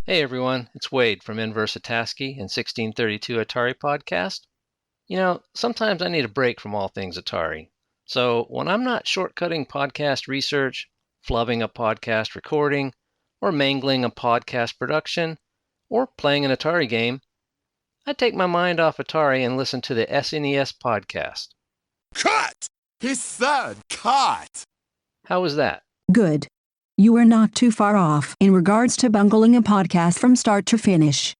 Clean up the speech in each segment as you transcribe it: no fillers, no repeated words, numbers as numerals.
Hey everyone, it's Wade from Inversataski and 1632 Atari Podcast. You know, sometimes I need a break from all things Atari. So when I'm not shortcutting podcast research, flubbing a podcast recording, or mangling a podcast production, or playing an Atari game, I take my mind off Atari and listen to the SNES podcast. Cut! He said cut! How was that? Good. You were not too far off in regards to bungling a podcast from start to finish.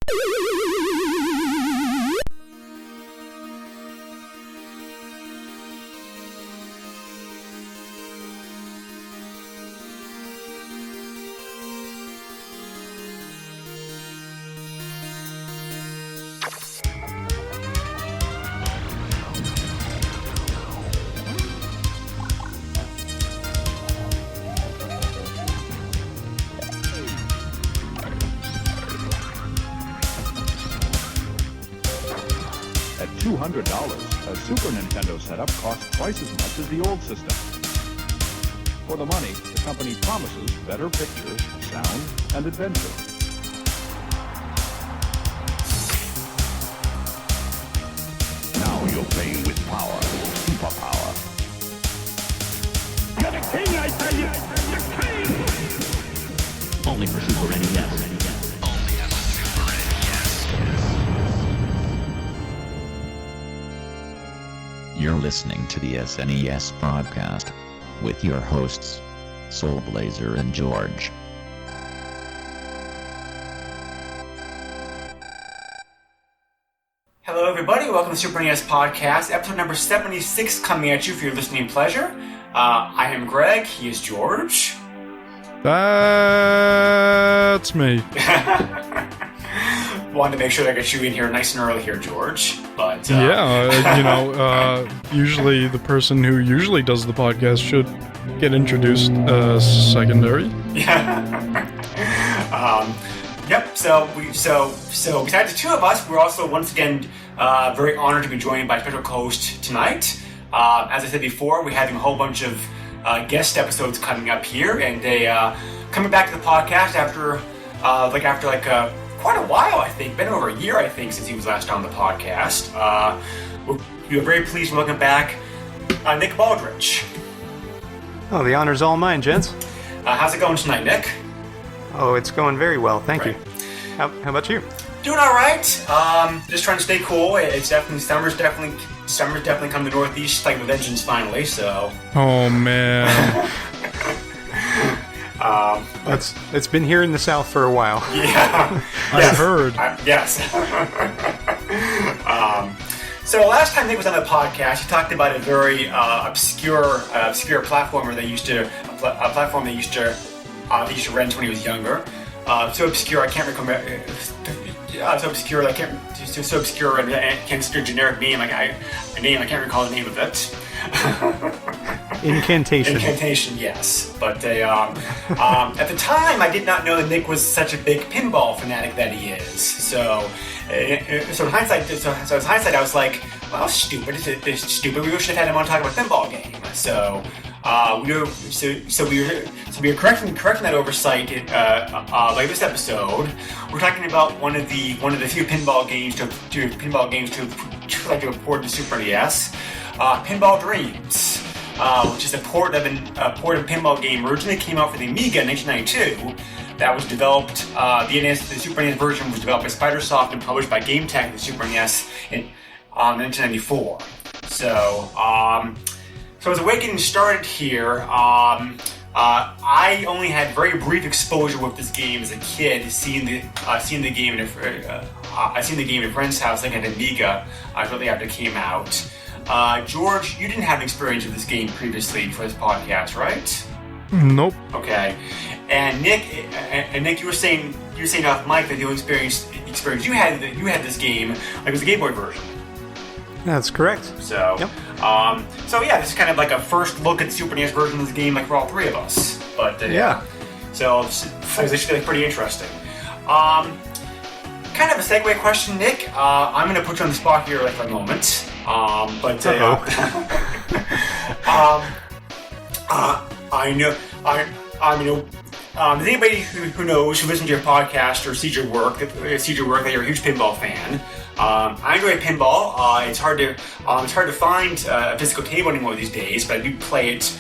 $200, a Super Nintendo setup costs twice as much as the old system. For the money, the company promises better pictures, sound, and adventure. Now you're playing with power, super power. You're the king, I tell you! The king! Only for Super NES. You're listening to the SNES podcast with your hosts, Soulblazer and George. Hello everybody, welcome to Super NES Podcast, episode number 76 coming at you for your listening pleasure. I am Greg, he is George. That's me. Wanted to make sure that I got you in here nice and early here, George. But usually the person who usually does the podcast should get introduced secondary. Yep. So besides the two of us, we're also once again very honored to be joined by a special co-host tonight. As I said before, we're having a whole bunch of guest episodes coming up here, and they coming back to the podcast after quite a while, I think. Been over a year, I think, since he was last on the podcast. We're very pleased to welcome back Nick Baldridge. Oh, the honor's all mine, gents. How's it going tonight, Nick? Oh, it's going very well, thank you. How about you? Doing all right. Just trying to stay cool. It's definitely summer's definitely come to the Northeast like with vengeance finally. So. Oh man. It's been here in the South for a while. Yeah, I've heard. Yes. So last time Nick was on the podcast, he talked about a very obscure platformer they used to rent when he was younger. So obscure I can't remember. So obscure and it's a generic name. I can't recall the name of it. Incantation, yes. But at the time, I did not know that Nick was such a big pinball fanatic that he is. So in hindsight, I was like, well, stupid. It's stupid. We should have had him on to talk about pinball game. So we were correcting that oversight like this episode. We're talking about one of the few pinball games to port to Super NES, Pinball Dreams, which is a port of a pinball game originally came out for the Amiga in 1992. That was developed. The Super NES version was developed by Spidersoft and published by GameTech, the Super NES in 1994. So as Awakening started here, I only had very brief exposure with this game as a kid, seeing the game in a friend's house, like an Amiga, shortly after it came out. George, you didn't have experience with this game previously for this podcast, right? Nope. Okay. And Nick, you were saying off mic that the only experience you had this game like was the Game Boy version. That's correct. So, yep. This is kind of like a first look at the Super NES version of this game, like for all three of us. But yeah. So it was actually pretty interesting. Kind of a segue question, Nick. I'm going to put you on the spot here for a moment. I know anybody who knows, who listens to your podcast or sees your work, that you're a huge pinball fan. I enjoy pinball. It's hard to find a physical table anymore these days, but I do play it.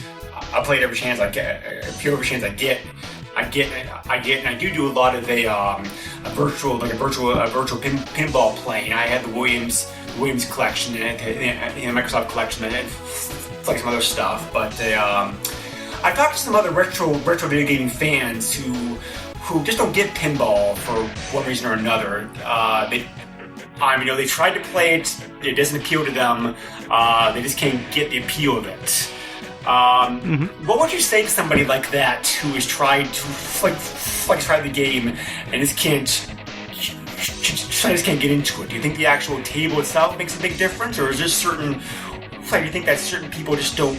I play it every chance I get. Every chance I get, and I do a lot of a virtual pinball playing. I had the Williams collection and the Microsoft collection and like some other stuff. But I've talked to some other retro video gaming fans who just don't get pinball for one reason or another. They tried to play it. It doesn't appeal to them. They just can't get the appeal of it. What would you say to somebody like that who has tried to try the game and just can't get into it? Do you think the actual table itself makes a big difference, or is there certain? Do you think that certain people just don't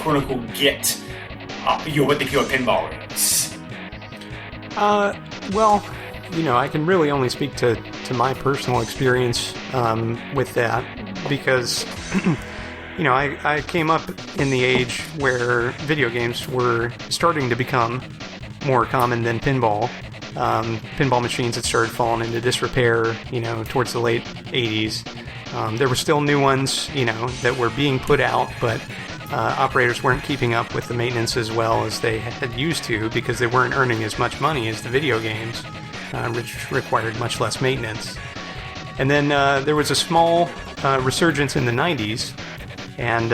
quote unquote get what they feel pinball is? Well, I can really only speak to my personal experience with that, because I came up in the age where video games were starting to become more common than pinball. Pinball machines had started falling into disrepair, towards the late 80s. There were still new ones, that were being put out, but operators weren't keeping up with the maintenance as well as they had used to, because they weren't earning as much money as the video games, which required much less maintenance. And then there was a small resurgence in the 90s, and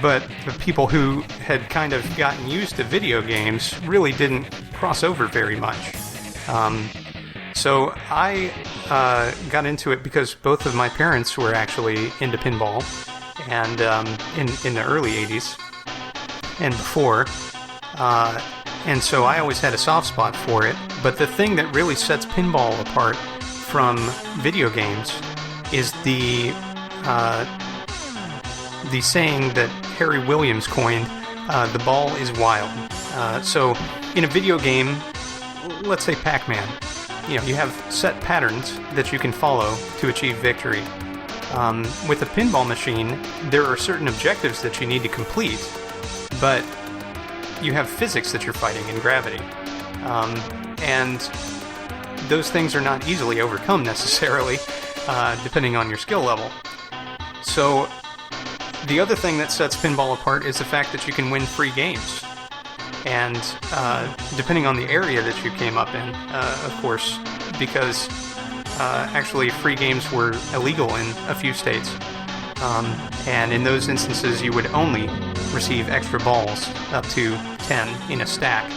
but the people who had kind of gotten used to video games really didn't cross over very much. So I got into it because both of my parents were actually into pinball, and in the early 80s and before. And so I always had a soft spot for it. But the thing that really sets pinball apart from video games is the saying that Harry Williams coined, the ball is wild. So in a video game, let's say Pac-Man, you have set patterns that you can follow to achieve victory. With a pinball machine, there are certain objectives that you need to complete, but you have physics that you're fighting in gravity. And those things are not easily overcome necessarily, depending on your skill level. So the other thing that sets pinball apart is the fact that you can win free games. And depending on the area that you came up in, of course, because actually free games were illegal in a few states. And in those instances, you would only receive extra balls, up to 10 in a stack.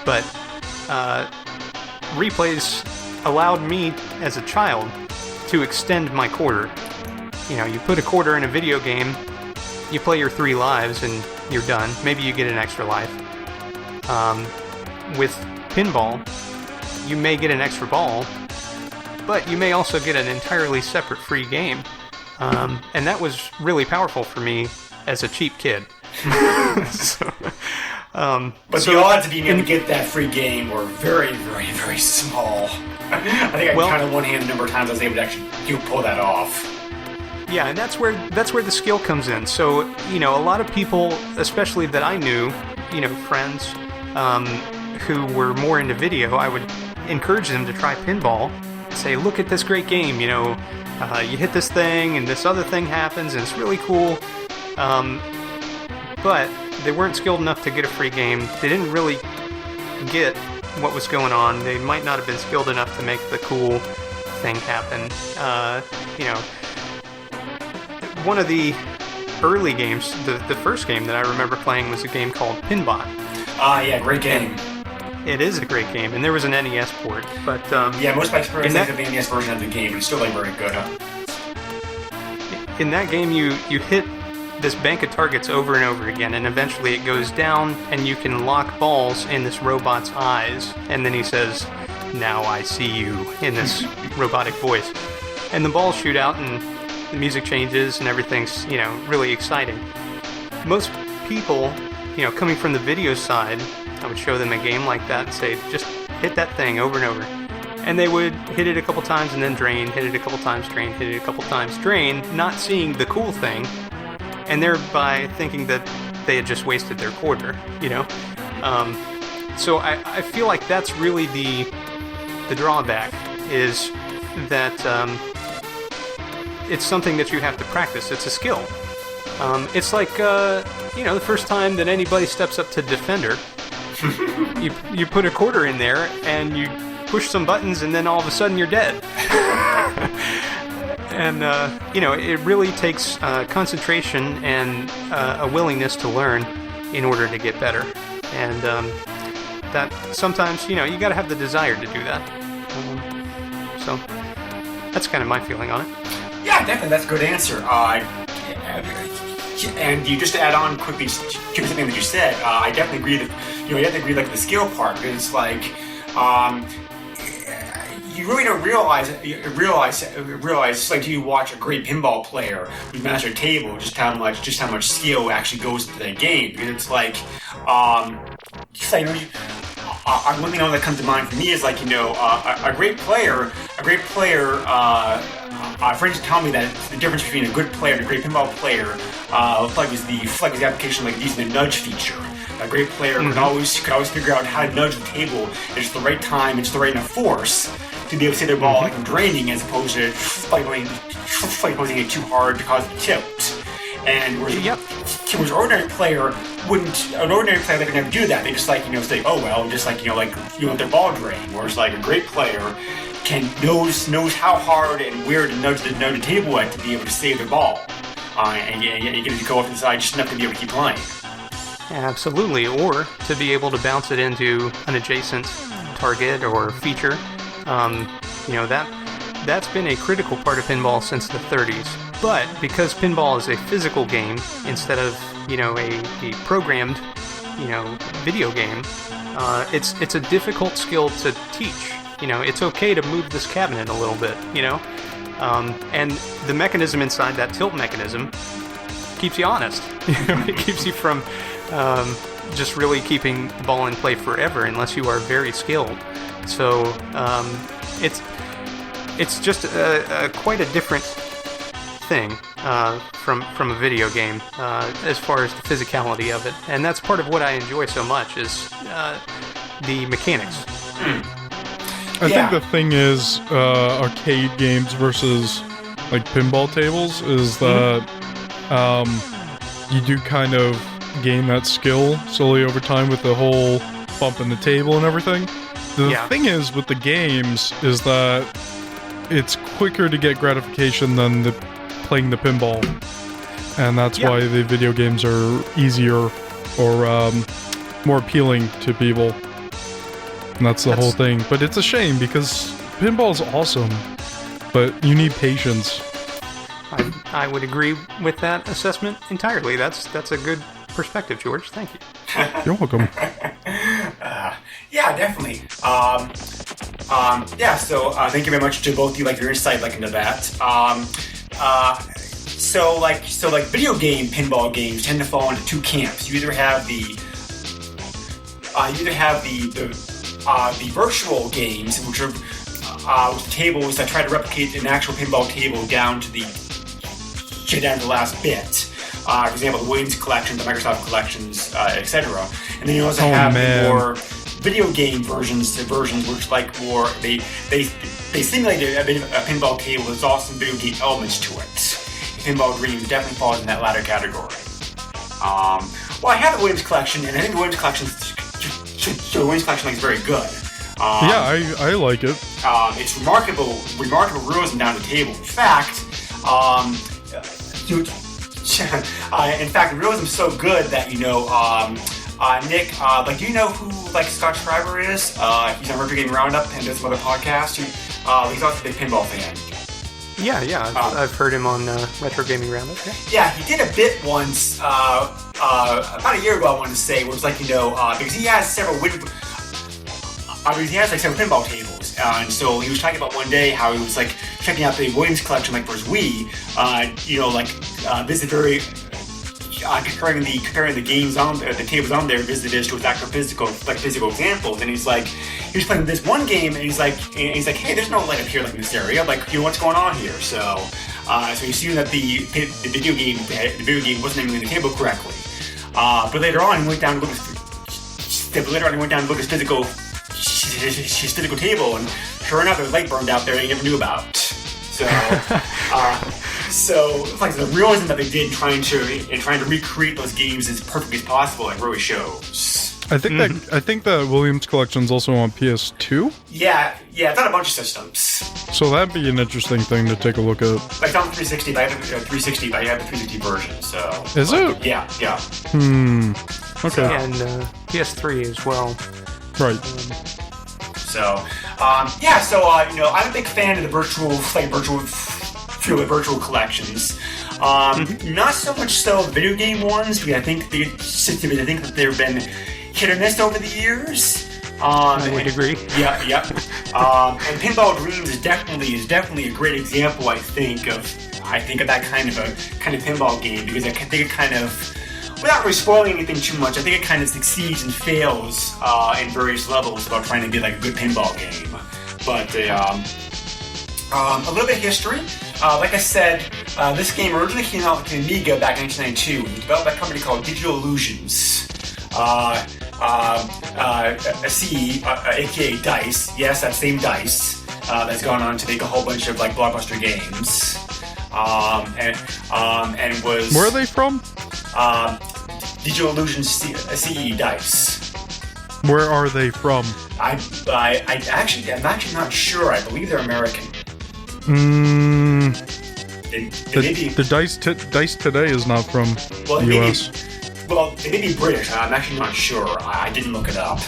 But replays allowed me, as a child, to extend my quarter. You put a quarter in a video game, you play your 3 lives, and you're done. Maybe you get an extra life. With pinball, you may get an extra ball, but you may also get an entirely separate free game. And that was really powerful for me as a cheap kid. But the odds of being able to get that free game were very, very, very small. I think I counted on one hand the number of times I was able to actually pull that off. Yeah, and that's where the skill comes in. So, a lot of people, especially that I knew, friends who were more into video, I would encourage them to try pinball. Say, look at this great game, you hit this thing and this other thing happens and it's really cool. But they weren't skilled enough to get a free game. They didn't really get what was going on. They might not have been skilled enough to make the cool thing happen. One of the early games, the first game that I remember playing was a game called Pinball. Yeah, great game. It is a great game, and there was an NES port, but... most of my experience is the NES version of the game, but it's still very good, huh? In that game, you hit this bank of targets over and over again, and eventually it goes down, and you can lock balls in this robot's eyes, and then he says, "Now I see you," in this robotic voice. And the balls shoot out, and the music changes, and everything's, really exciting. Most people, coming from the video side, I would show them a game like that and say, just hit that thing over and over. And they would hit it a couple times and then drain, hit it a couple times, drain, hit it a couple times, drain, not seeing the cool thing, and thereby thinking that they had just wasted their quarter, So I feel like that's really the drawback, is that it's something that you have to practice. It's a skill. It's like, the first time that anybody steps up to Defender, you put a quarter in there and you push some buttons and then all of a sudden you're dead. And, it really takes concentration and a willingness to learn in order to get better. And that sometimes, you gotta have the desire to do that. So that's kind of my feeling on it. Yeah, definitely. That's a good answer. And you just to add on quickly to something that you said, I definitely agree that you have to agree like the skill part, because it's like you really don't realize like you watch a great pinball player who master a table, just how much skill actually goes into that game. Because it's like one thing that comes to mind for me is like a great player. Friends tell me that the difference between a good player and a great pinball player, is the application like using the nudge feature. A great player could always figure out how to nudge the table at just the right time, and just the right enough force to be able to see their ball like draining, as opposed to posing it too hard to cause it to tilt. And whereas an ordinary player could never do that. They just say, oh well, just let their ball drain. Whereas like a great player knows how hard and where to nudge the table at to be able to save their ball, and you get to go off to the side just enough to be able to keep playing. Absolutely, or to be able to bounce it into an adjacent target or feature. That's been a critical part of pinball since the 30s. But because pinball is a physical game instead of a programmed video game, it's a difficult skill to teach. It's okay to move this cabinet a little bit, and the mechanism inside that tilt mechanism keeps you honest. It keeps you from just really keeping the ball in play forever unless you are very skilled. So it's just quite a different thing from a video game as far as the physicality of it, and that's part of what I enjoy so much is the mechanics. I think the thing is, arcade games versus like pinball tables is that you do kind of gain that skill slowly over time with the whole bumping the table and everything. The thing is with the games is that it's quicker to get gratification than playing the pinball, and that's why the video games are easier or more appealing to people. And that's the whole thing. But it's a shame because pinball's awesome, but you need patience. I would agree with that assessment entirely. That's a good perspective, George. Thank you. You're welcome. Yeah, definitely. So thank you very much to both of you, your insight into that. So video game pinball games tend to fall into two camps. You either have the virtual games, which are tables that try to replicate an actual pinball table down to the last bit. For example, the Williams collection, the Microsoft collections, etc. And then you also have the more video game versions which they simulate a bit of a pinball table. There's also some video game elements to it. Pinball Dreams definitely falls in that latter category. I have the Williams collection, and I think the Williams collection is very good. I like it. It's remarkable realism down the table. In fact, the realism is so good that Nick, do you know who Scott Schreiber is? He's on Retro Gaming Roundup and does some other podcasts. He's also a big pinball fan. I've heard him on Retro Gaming Roundup. Yeah, he did a bit once about a year ago, I want to say, where it was because he has several several pinball tables, and so he was talking about one day how he was checking out the Williams collection for his Wii. This is very comparing the games on the tables on there, visitors to his actual physical examples, and he was playing this one game, and he's like, hey, there's no light up here in this area, what's going on here? So he assumed that the video game wasn't aiming the table correctly. But later on, he went down to look later on, I went down to look at his physical table, and sure enough, there was a light burned out there that he never knew about. So, it's like the realism that they did in trying to recreate those games as perfectly as possible, it really shows. I think that Williams collection's also on PS2. Yeah, it's on a bunch of systems. So that'd be an interesting thing to take a look at. Like on the 360, but I have the 360 version. So is it? Yeah. Okay. And PS3 as well. Right. I'm a big fan of the virtual collections. Not so much so the video game ones, because I think that they've been hit or miss over the years. I would agree. Yeah. And Pinball Dreams is definitely a great example. I think of that kind of pinball game, because I think it kind of, without really spoiling anything too much, I think it kind of succeeds and fails in various levels about trying to be like a good pinball game. But a little bit of history. Like I said, this game originally came out with the Amiga back in 1992. It was developed by a company called Digital Illusions. CE, aka DICE. Yes, that same DICE that's gone on to make a whole bunch of like blockbuster games. And was. Where are they from? Digital Illusions CE DICE. Where are they from? I'm actually not sure. I believe they're American. The Dice Today is not from the US. They may be British. I'm actually not sure. I didn't look it up.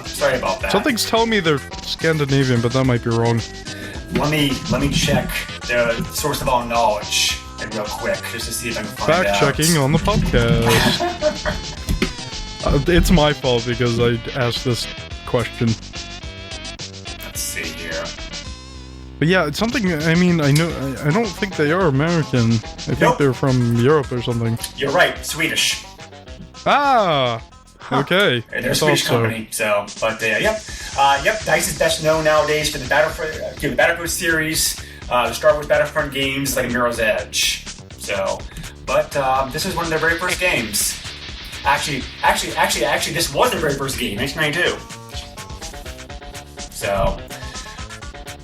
Sorry about that. Something's telling me they're Scandinavian, but that might be wrong. Let me check the source of all knowledge real quick, just to see if I can find out. Fact-checking on the podcast. It's my fault because I asked this question. Let's see here. But yeah, it's something. I mean, I don't think they are American. I think they're from Europe or something. You're right, Swedish. Ah, okay. They're a Swedish company. So, but Dice is best known nowadays for the Battlefield series, the Star Wars Battlefront games, like Mirror's Edge. So, but this was one of their very first games. Actually, this was their very first game, 1992.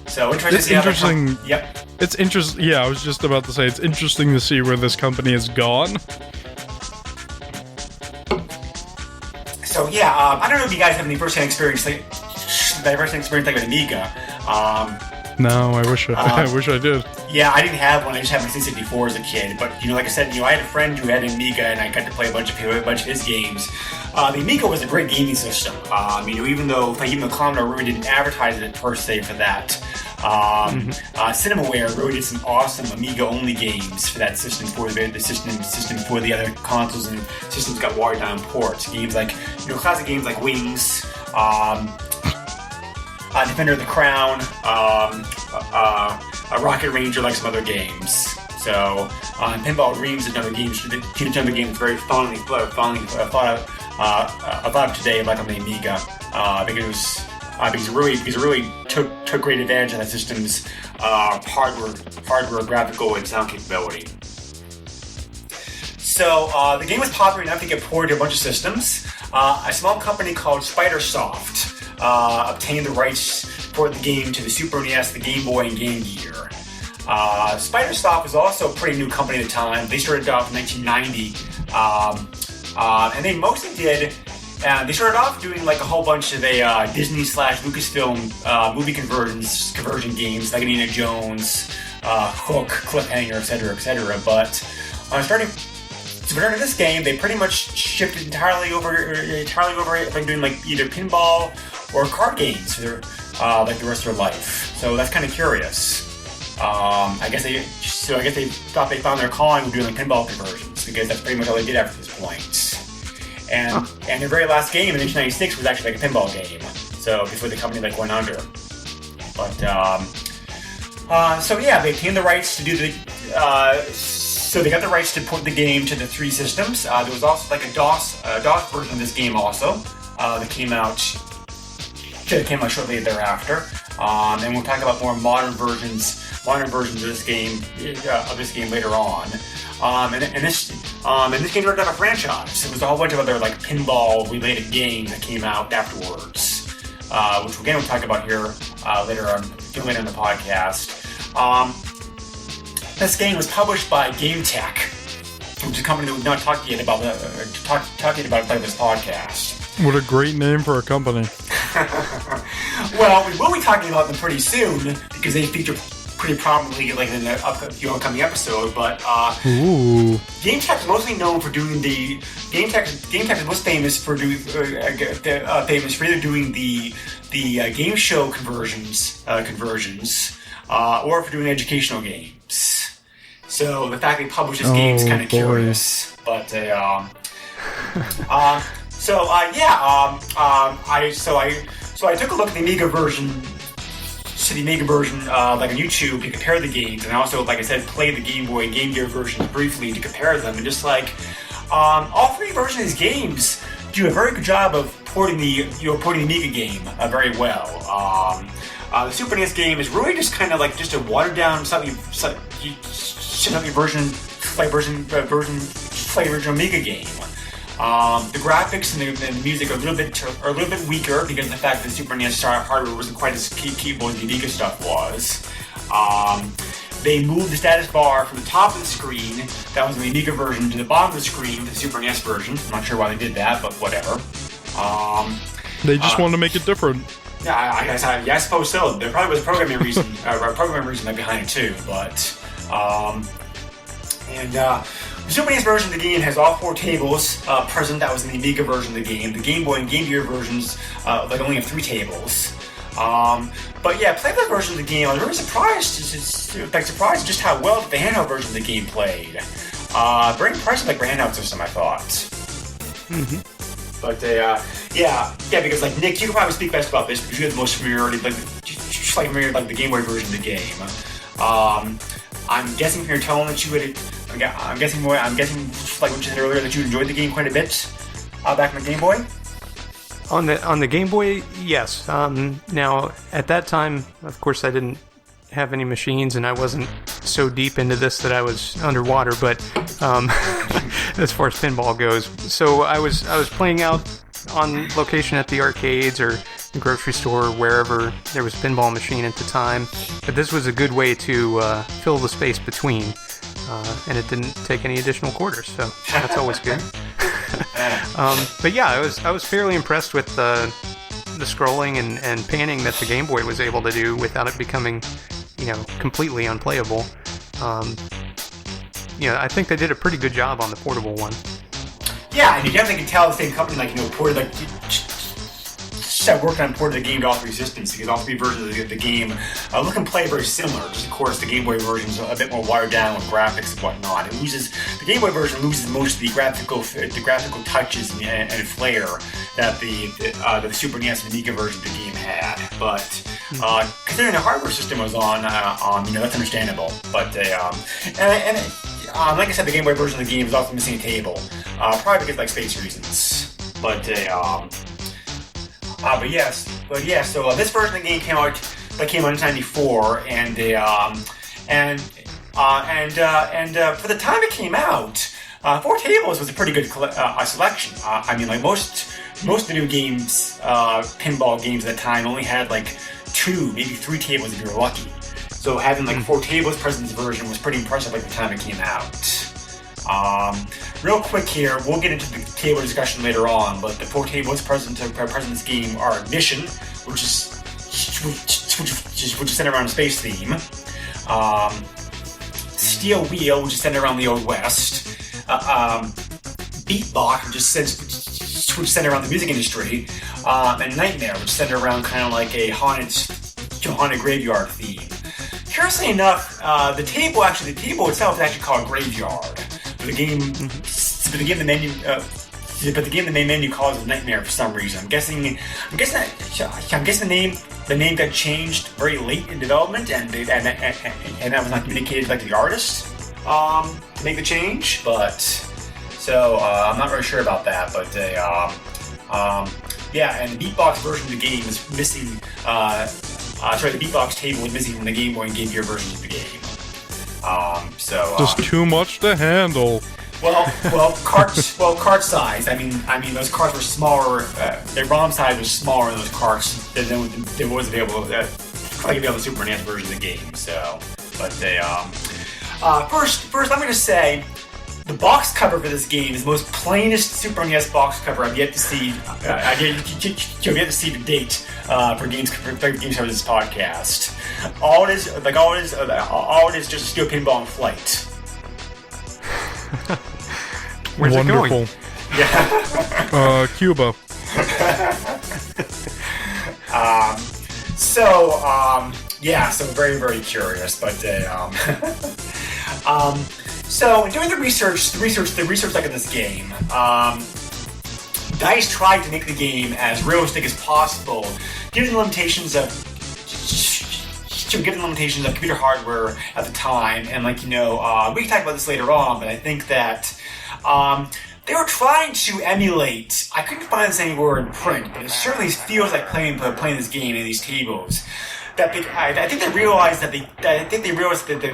So interesting. It's interesting. Yep. It's interesting. Yeah, I was just about to say it's interesting to see where this company has gone. So I don't know if you guys have any first-hand experience like with Amiga. No, I wish I did. Yeah, I didn't have one. I just had my C64 as a kid. But like I said, I had a friend who had an Amiga, and I got to play a bunch of his games. The Amiga was a great gaming system. Even though Commodore really didn't advertise it per se for that. Cinemaware really did some awesome Amiga-only games for that system, for the system for the other consoles and systems got watered down ports. Games like classic games like Wings. Defender of the Crown, Rocket Ranger, like some other games. So, Pinball Dreams is another game that's very fondly thought of today, like on the Amiga, because it really took great advantage of that system's hardware, graphical, and sound capability. So, the game was popular enough to get ported to a bunch of systems. A small company called Spidersoft obtained the rights for the game to the Super NES, the Game Boy, and Game Gear. Spidersoft was also a pretty new company at the time. They started off in 1990, and they mostly did. They started off doing like a whole bunch of Disney/Lucasfilm movie conversion games, like Indiana Jones, Hook, Cliffhanger, etc. But starting this game, they pretty much shifted entirely over from doing like either pinball or card games for like the rest of their life. So that's kind of curious. I guess they thought they found their calling with doing like pinball conversions, because that's pretty much all they did after this point. And their very last game in 1996 was actually like a pinball game. So before the company like went under. But they obtained the rights to do the. So they got the rights to put the game to the three systems. There was also like a DOS version of this game also that came out shortly thereafter. And we'll talk about more modern versions of this game later on. And this And this game turned out a franchise. It was a whole bunch of other like pinball-related games that came out afterwards, which again we'll talk about here later on in the podcast. This game was published by GameTech, which is a company that we've not talked yet about talking about this podcast. What a great name for a company. Well, we will be talking about them pretty soon because they feature pretty prominently like in the upcoming episode. But GameTech is mostly known for doing the GameTech is most famous for doing either doing the game show conversions or for doing educational games. So the fact they publish this game is kind of curious, but I took a look at the Amiga version, like on YouTube to compare the games, and I also, like I said, played the Game Boy and Game Gear versions briefly to compare them, and just like all three versions of these games do a very good job of porting the Amiga game very well. The Super NES game is really just kind of like just a watered down, slightly version original Amiga game. The graphics and the music are a little bit weaker because of the fact that the Super NES hardware wasn't quite as capable as the Amiga stuff was. They moved the status bar from the top of the screen, that was in the Amiga version, to the bottom of the screen, to the Super NES version. I'm not sure why they did that, but whatever. They just wanted to make it different. Yeah, I suppose so. There probably was a programming reason behind it too, but the Super NES version of the game has all four tables present. That was in the Amiga version of the game. The Game Boy and Game Gear versions only have 3 tables. But yeah, playing that version of the game, I was very surprised just how well the handheld version of the game played. Very impressive, like, for handheld system, I thought. Mm-hmm. But because like Nick, you can probably speak best about this because you have the most familiarity, like the Game Boy version of the game. I'm guessing from your tone that you would. I'm guessing like what you said earlier that you enjoyed the game quite a bit back in the Game Boy. On the Game Boy, yes. Now at that time, of course, I didn't have any machines, and I wasn't so deep into this that I was underwater. But as far as pinball goes, so I was playing out on location at the arcades or the grocery store or wherever there was a pinball machine at the time. But this was a good way to fill the space between. And it didn't take any additional quarters, so that's always good. But yeah, I was fairly impressed with the scrolling and panning that the Game Boy was able to do without it becoming, completely unplayable. I think they did a pretty good job on the portable one. Yeah, and you definitely can tell the same company ported worked on porting the game to all 3 systems because all 3 versions of the game look and play very similar. Just of course the Game Boy version is a bit more watered down with graphics and whatnot. The Game Boy version loses most of the graphical touches and flair that the Super NES and Amiga version of the game had. But considering the hardware system was on, that's understandable. But like I said, the Game Boy version of the game is also missing a table, probably because of space reasons. But so this version of the game came out in 1994, and for the time it came out, 4 tables was a pretty good selection. Most of the new games, pinball games at the time, only had 2, maybe 3 tables if you were lucky. So having 4 tables present in this version was pretty impressive at the time it came out. Real quick here, we'll get into the table discussion later on, but the 4 tables present in this game are Ignition, which is centered around a space theme, Steel Wheel, which is centered around the Old West, Beatbox, which is centered around the music industry, and Nightmare, which is centered around kind of like a haunted graveyard theme. Curiously enough, the table itself is actually called Graveyard. The game, the main menu calls it Nightmare for some reason. I'm guessing the name got changed very late in development, and that was not communicated to the artist to make the change. But so I'm not really sure about that. But and the beatbox version of the game is missing. The beatbox table is missing from the Game Boy and Game Gear versions of the game. Just too much to handle. Cart size. I mean, those carts were smaller. Their ROM size was smaller in those carts than was available. On the Super NES version of the game. So, but they first, I'm going to say the box cover for this game is the most plainest Super NES box cover I've yet to see. You've yet to see to date for games for this podcast. All it is just a steel pinball in flight. Where's Wonderful. it going? Yeah. Cuba. So very, very curious, but so doing the research like in this game, DICE tried to make the game as realistic as possible, given the limitations of computer hardware at the time, and we can talk about this later on, but I think that they were trying to emulate. I couldn't find this anywhere in print, but it certainly feels like playing this game in these tables. I think they realized that they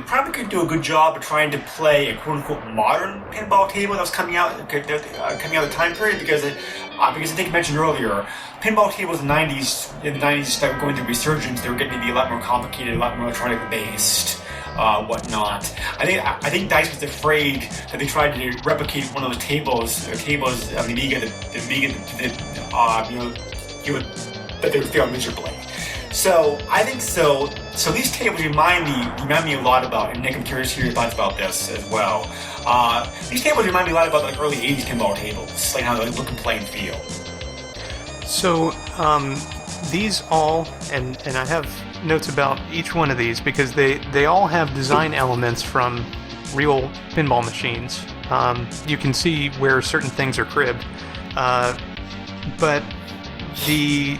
probably could do a good job of trying to play a quote unquote modern pinball table that was coming out of the time period because I think I mentioned earlier, pinball tables in the 90s started going through resurgence. They were getting to be a lot more complicated, a lot more electronic based. Whatnot. I think DICE was afraid that they tried to replicate one of those tables of the Amiga, that they would fail miserably. So I think so. So these tables remind me a lot about, and Nick, I'm curious to hear your thoughts about this as well. These tables remind me a lot about early '80s pinball tables, like how they look and play and feel. So these all, and I have notes about each one of these because they all have design elements from real pinball machines. You can see where certain things are cribbed, but the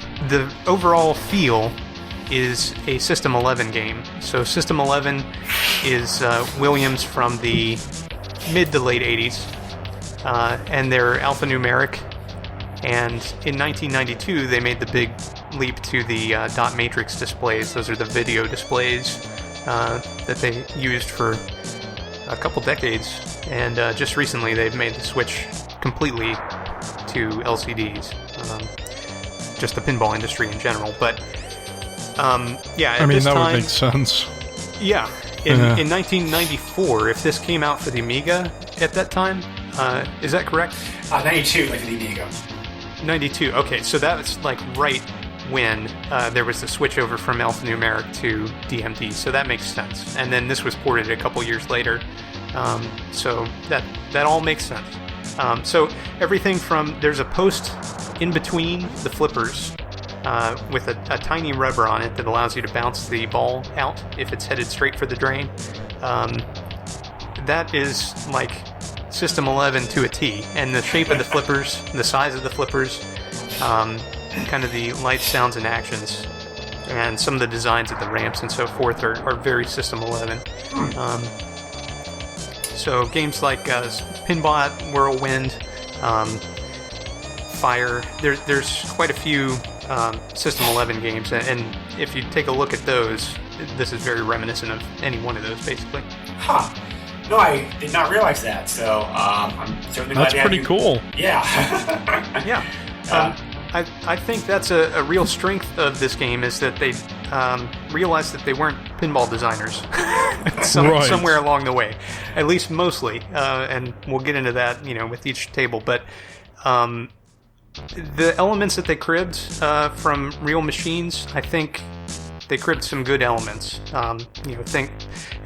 overall feel is a System 11 game. So System 11 is Williams from the mid to late 80s, and they're alphanumeric. And in 1992, they made the big leap to the dot matrix displays. Those are the video displays that they used for a couple decades. And just recently, they've made the switch completely to LCDs. Just the pinball industry in general. But that would make sense. Yeah. In 1994, if this came out for the Amiga at that time, is that correct? 92, like for the Amiga. 92. Okay, so that was right when there was the switch over from alphanumeric to DMD, so that makes sense. And then this was ported a couple years later, so that all makes sense. So everything from there's a post in between the flippers with a tiny rubber on it that allows you to bounce the ball out if it's headed straight for the drain. That is like System 11 to a T, and the shape of the flippers, the size of the flippers, kind of the lights, sounds, and actions, and some of the designs of the ramps and so forth are very System 11. So games like Pinball, Whirlwind, Fire, there's quite a few System 11 games, and if you take a look at those, this is very reminiscent of any one of those, basically. Huh. No, I did not realize that, so I'm certainly glad That's pretty cool. Yeah. Yeah. I think that's a real strength of this game is that they realized that they weren't pinball designers somewhere along the way, at least mostly, and we'll get into that, with each table. But the elements that they cribbed from real machines, I think they cribbed some good elements. Think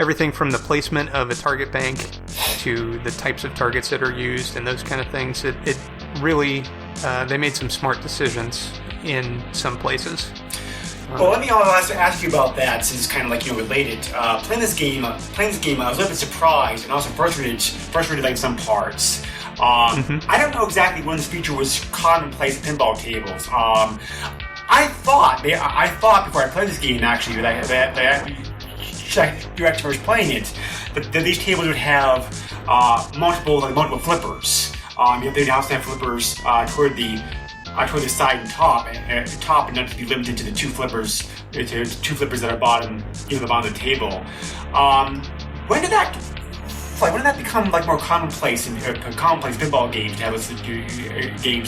everything from the placement of a target bank to the types of targets that are used and those kind of things. It really, they made some smart decisions in some places. Well, let me also ask you about that, since it's kind of related. Playing this game, I was a little bit surprised and also frustrated by some parts. I don't know exactly when this feature was commonplace in pinball tables. I thought before I played this game actually that you actually first playing it that these tables would have multiple flippers. They'd also have flippers toward the side and top, and not to be limited to the two flippers that are bottom, the bottom of the table. When did that like, wouldn't that become like more commonplace in commonplace pinball games to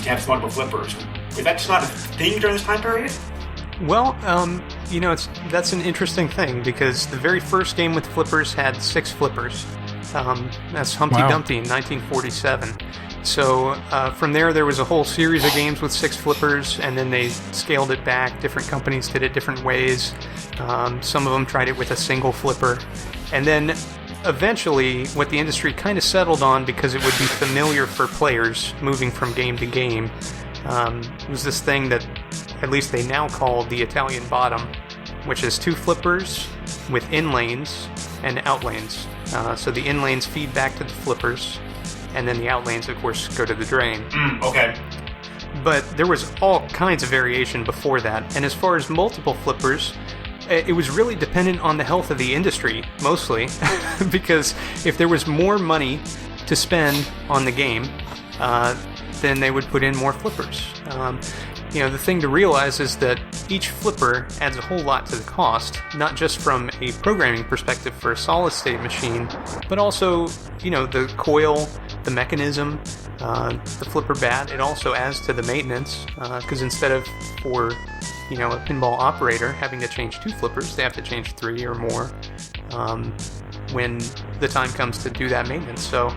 have multiple flippers? Was that just not a thing during this time period? Well, that's an interesting thing because the very first game with flippers had 6 flippers. That's Humpty Dumpty in 1947. So from there was a whole series of games with 6 flippers, and then they scaled it back. Different companies did it different ways. Some of them tried it with a single flipper. And then eventually what the industry kind of settled on, because it would be familiar for players moving from game to game, was this thing that at least they now call the Italian bottom, which is 2 flippers with in lanes and out lanes. So the in lanes feed back to the flippers, and then the out lanes, of course, go to the drain. Okay. But there was all kinds of variation before that, and as far as multiple flippers, it was really dependent on the health of the industry, mostly, because if there was more money to spend on the game, then they would put in more flippers. The thing to realize is that each flipper adds a whole lot to the cost, not just from a programming perspective for a solid-state machine, but also, the coil, the mechanism, the flipper bat. It also adds to the maintenance, because instead of for, a pinball operator having to change 2 flippers, they have to change 3 or more when the time comes to do that maintenance. So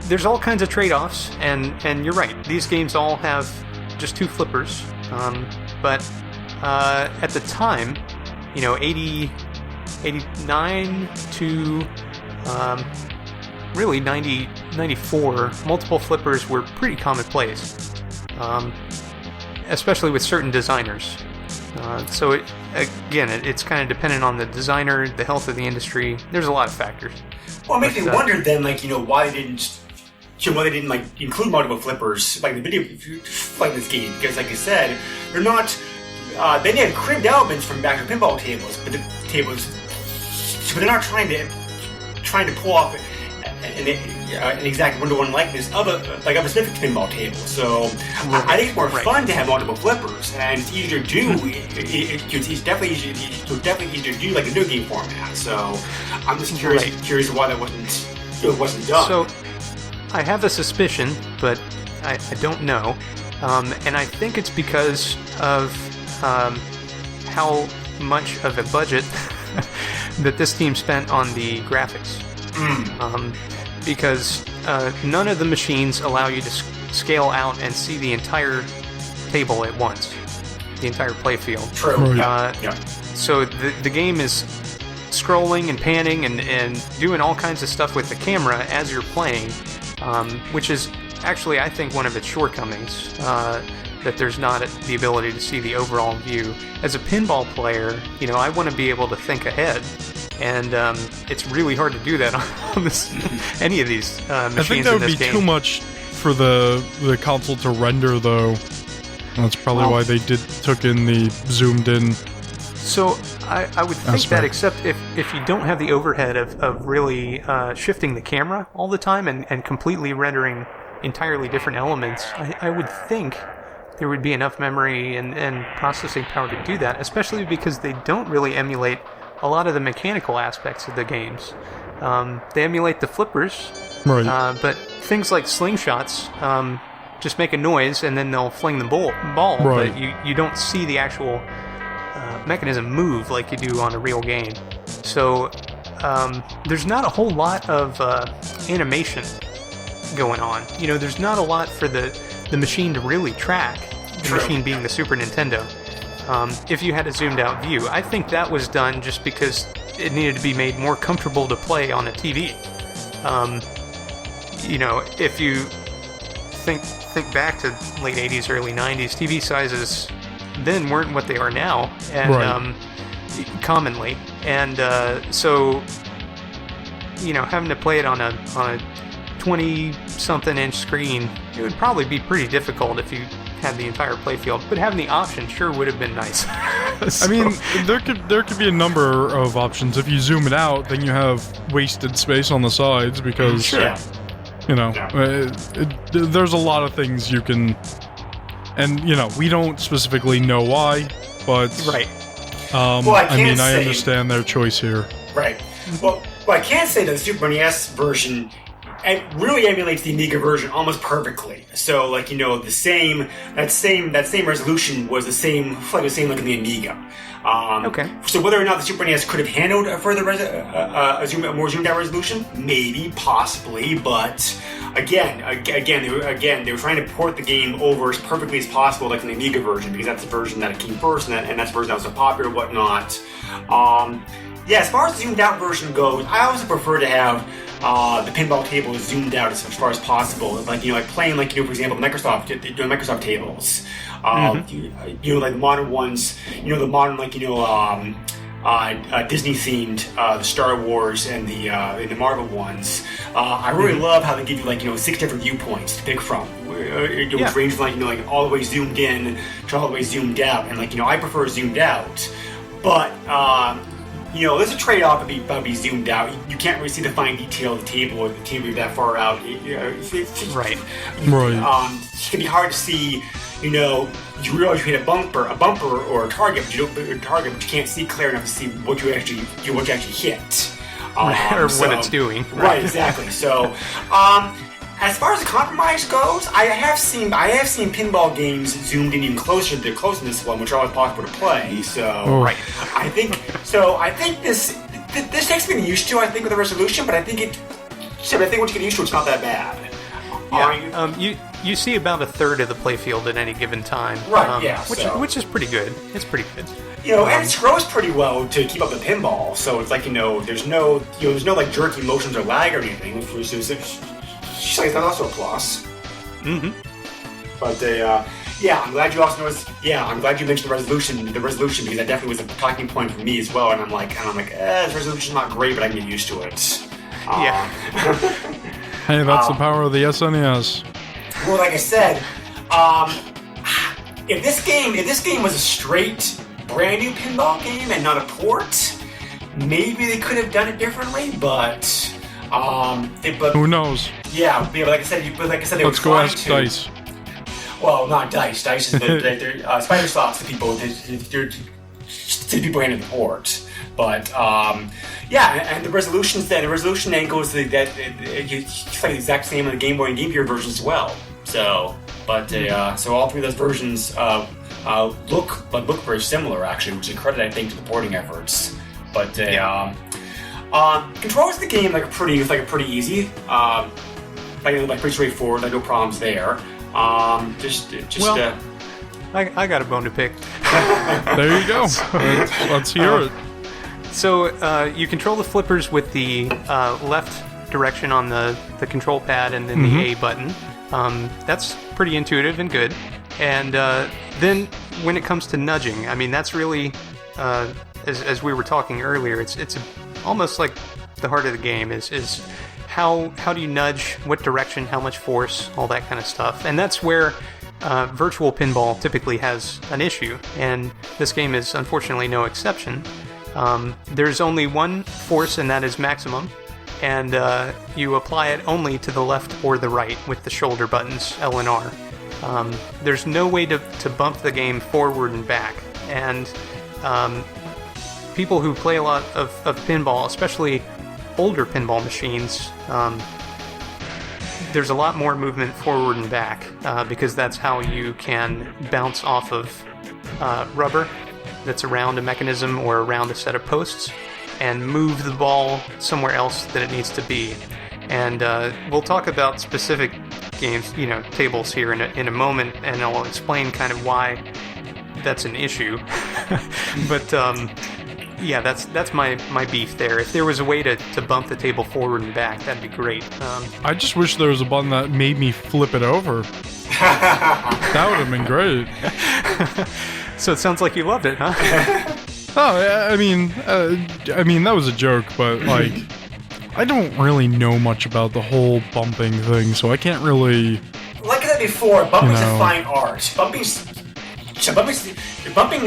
there's all kinds of trade-offs, and you're right, these games all have just 2 flippers, but at the time, 89 to really 94, multiple flippers were pretty commonplace, especially with certain designers. So it's kind of dependent on the designer, the health of the industry. There's a lot of factors. Well, it makes me wonder then, why they didn't include multiple flippers like the video like this game, because like I said, they're not. They had cribbed elements from back to pinball tables, but they're not trying to pull off an exact one-to-one likeness of a specific pinball table. So I think it's more fun to have multiple flippers, and it's easier to do. It's definitely easier to do like a video game format. So I'm just curious why that wasn't done. So I have a suspicion, but I don't know, and I think it's because of how much of a budget that this team spent on the graphics. Because none of the machines allow you to scale out and see the entire table at once, the entire playfield. True. So the game is scrolling and panning and doing all kinds of stuff with the camera as you're playing, which is actually, I think, one of its shortcomings, that there's not the ability to see the overall view. As a pinball player, I want to be able to think ahead, and it's really hard to do that on any of these machines. I think that would be too much for the console to render, though. That's probably why they took in the zoomed in. So I would think that, except if you don't have the overhead of really shifting the camera all the time and completely rendering entirely different elements, I would think there would be enough memory and processing power to do that, especially because they don't really emulate a lot of the mechanical aspects of the games. They emulate the flippers, right? But things like slingshots just make a noise and then they'll fling the ball, right. But you don't see the actual mechanism move like you do on a real game. So there's not a whole lot of animation going on. There's not a lot for the machine to really track, the machine being the Super Nintendo. If you had a zoomed out view, I think that was done just because it needed to be made more comfortable to play on a TV. If you think back to late 80s, early 90s, TV sizes then weren't what they are now, and commonly, and so having to play it on a 20-something inch screen, it would probably be pretty difficult if you had the entire playfield. But having the option sure would have been nice. I mean, there could be a number of options. If you zoom it out, then you have wasted space on the sides because there's a lot of things you can. And, we don't specifically know why, but... Right. I understand their choice here. Right. Well, Well, I can say that the Super NES version it really emulates the Amiga version almost perfectly. So, like, you know, that same resolution was the same like in the Amiga. Okay. So whether or not the Super NES could have handled a further a more zoomed out resolution, maybe, possibly, but again, they were trying to port the game over as perfectly as possible, like in the Amiga version, because that's the version that came first, and that's the version that was so popular, and whatnot. Yeah, as far as the zoomed out version goes, I also prefer to have the pinball table zoomed out as far as possible. Like, you know, like playing, like, you know, for example, Microsoft tables. You know, like the modern ones, you know, the modern, like, you know, Disney themed, the Star Wars and the Marvel ones. I really love how they give you, like, you know, 6 different viewpoints to pick from. Which range from, like, you know, like all the way zoomed in to all the way zoomed out. And, like, you know, I prefer zoomed out, but you know, there's a trade-off about being zoomed out. You can't really see the fine detail of the table or the table that far out. Right. It can be hard to see. You know, you realize you hit a bumper or a target, but you can't see clear enough to see what you actually hit. Or what it's doing. Right, exactly. So, as far as the compromise goes, I have seen pinball games zoomed in even closer to this one, which are always possible to play. So, Right. I think this takes me used to. I think with the resolution, but I think once you get used to it, it's not that bad. Yeah. You see about a third of the playfield at any given time. Right. Yeah. Which is pretty good. It's pretty good. You know, and it scrolls pretty well to keep up the pinball. So it's like, you know, there's no like jerky motions or lag or anything. She's like, that's also a plus. Mm-hmm. But yeah, I'm glad you also noticed. Yeah, I'm glad you mentioned the resolution because that definitely was a talking point for me as well. And I'm like, this resolution's not great, but I can get used to it. Yeah. Hey, that's the power of the SNES. Well, like I said, if this game was a straight brand new pinball game and not a port, maybe they could have done it differently. But who knows? Yeah, but like I said, they Let's were go trying ask to. Dice. Well, not Dice. Dice is they're Spider Slots. The people, they're the people handling the port. But yeah, and the resolution angles it's like the exact same in the Game Boy and Game Gear versions as well. So, but so all three of those versions look very similar actually, which is a credit I think to the porting efforts. But controls of the game like pretty easy. Like pretty straightforward. Like no problems there. I got a bone to pick. There you go. Let's hear it. So you control the flippers with the left direction on the control pad and then the A button. That's pretty intuitive and good. And then when it comes to nudging, I mean, that's really, as we were talking earlier, it's almost like the heart of the game is how do you nudge, what direction, how much force, all that kind of stuff. And that's where virtual pinball typically has an issue, and this game is unfortunately no exception. There's only one force, and that is maximum, and you apply it only to the left or the right with the shoulder buttons, L and R. There's no way to bump the game forward and back, and people who play a lot of pinball, especially older pinball machines, there's a lot more movement forward and back because that's how you can bounce off of rubber that's around a mechanism or around a set of posts and move the ball somewhere else that it needs to be. And we'll talk about specific games, tables here in a moment, and I'll explain kind of why that's an issue. But yeah, that's my beef there. If there was a way to bump the table forward and back, that'd be great. I just wish there was a button that made me flip it over. That would have been great. So it sounds like you loved it, huh? Oh, I mean, that was a joke, but like, I don't really know much about the whole bumping thing, so I can't really. Like I said before, bumping's a fine art. Bumping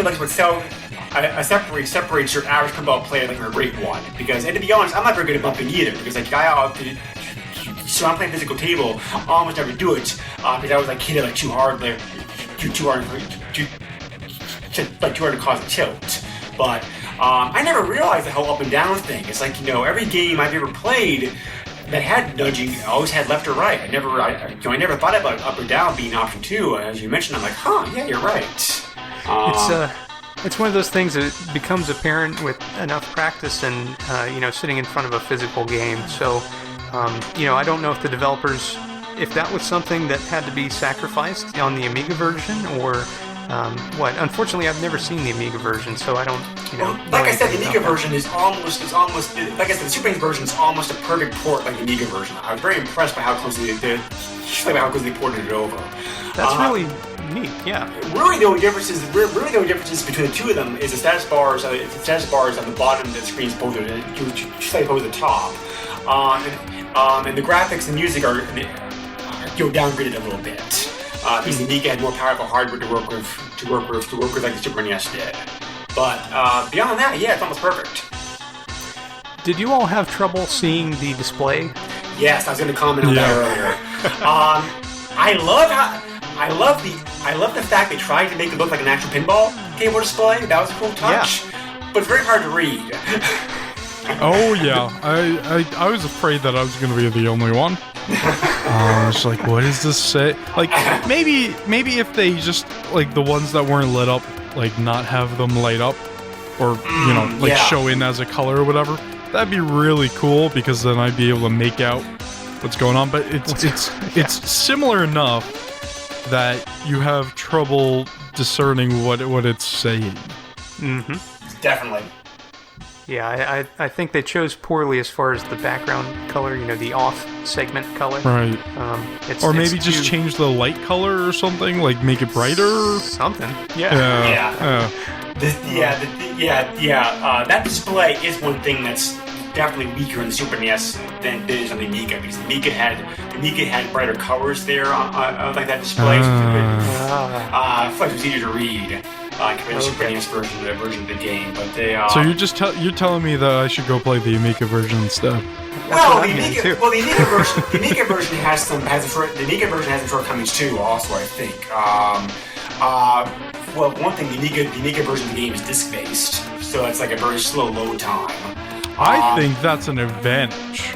like what separates your average pinball player like from a great one. Because, and to be honest, I'm not very good at bumping either. Because so I'm playing physical table, I almost never do it because I was like hit it like too hard to cause a tilt. But I never realized the whole up and down thing. It's like, every game I've ever played that had nudging always had left or right. I never thought about up or down being option 2. As you mentioned, I'm like, yeah, you're right. It's one of those things that becomes apparent with enough practice and sitting in front of a physical game. So, I don't know if the developers, if that was something that had to be sacrificed on the Amiga version or what. Unfortunately, I've never seen the Amiga version, so I don't. Like I said, the Amiga version is almost. Like I said, the Super NES version is almost a perfect port like the Amiga version. I was very impressed by how closely they ported it over. That's really neat. Yeah. Really, the only differences between the two of them is the status bars. The status bars on the bottom of the screen is opposed to the top, and the graphics and music are downgraded a little bit. Because the Amiga had more powerful hardware to work with like the Super NES did. But beyond that, yeah, it's almost perfect. Did you all have trouble seeing the display? Yes, I was going to comment on that earlier. I love the fact they tried to make it look like an actual pinball table display. That was a cool touch, but it's very hard to read. Oh yeah, I was afraid that I was going to be the only one. I was like, what does this say? Like, maybe if they just, like, the ones that weren't lit up, like, not have them light up, or, show in as a color or whatever, that'd be really cool, because then I'd be able to make out what's going on, but it's similar enough that you have trouble discerning what it's saying. Mm-hmm. Definitely. Yeah, I think they chose poorly as far as the background color, the off segment color. Right. Or maybe just change the light color or something, like make it brighter. Something. Yeah. That display is one thing that's definitely weaker in the Super NES than it is on the Amiga, because the Amiga had brighter colors there on like that display. It was easier to read. Compared to the Super NES version of the game, but they. So you're telling me that I should go play the Amiga version instead? The Amiga version has the Amiga version has some shortcomings too. Also, I think. One thing, the Amiga version of the game is disc based, so it's like a very slow load time. I think that's an advantage.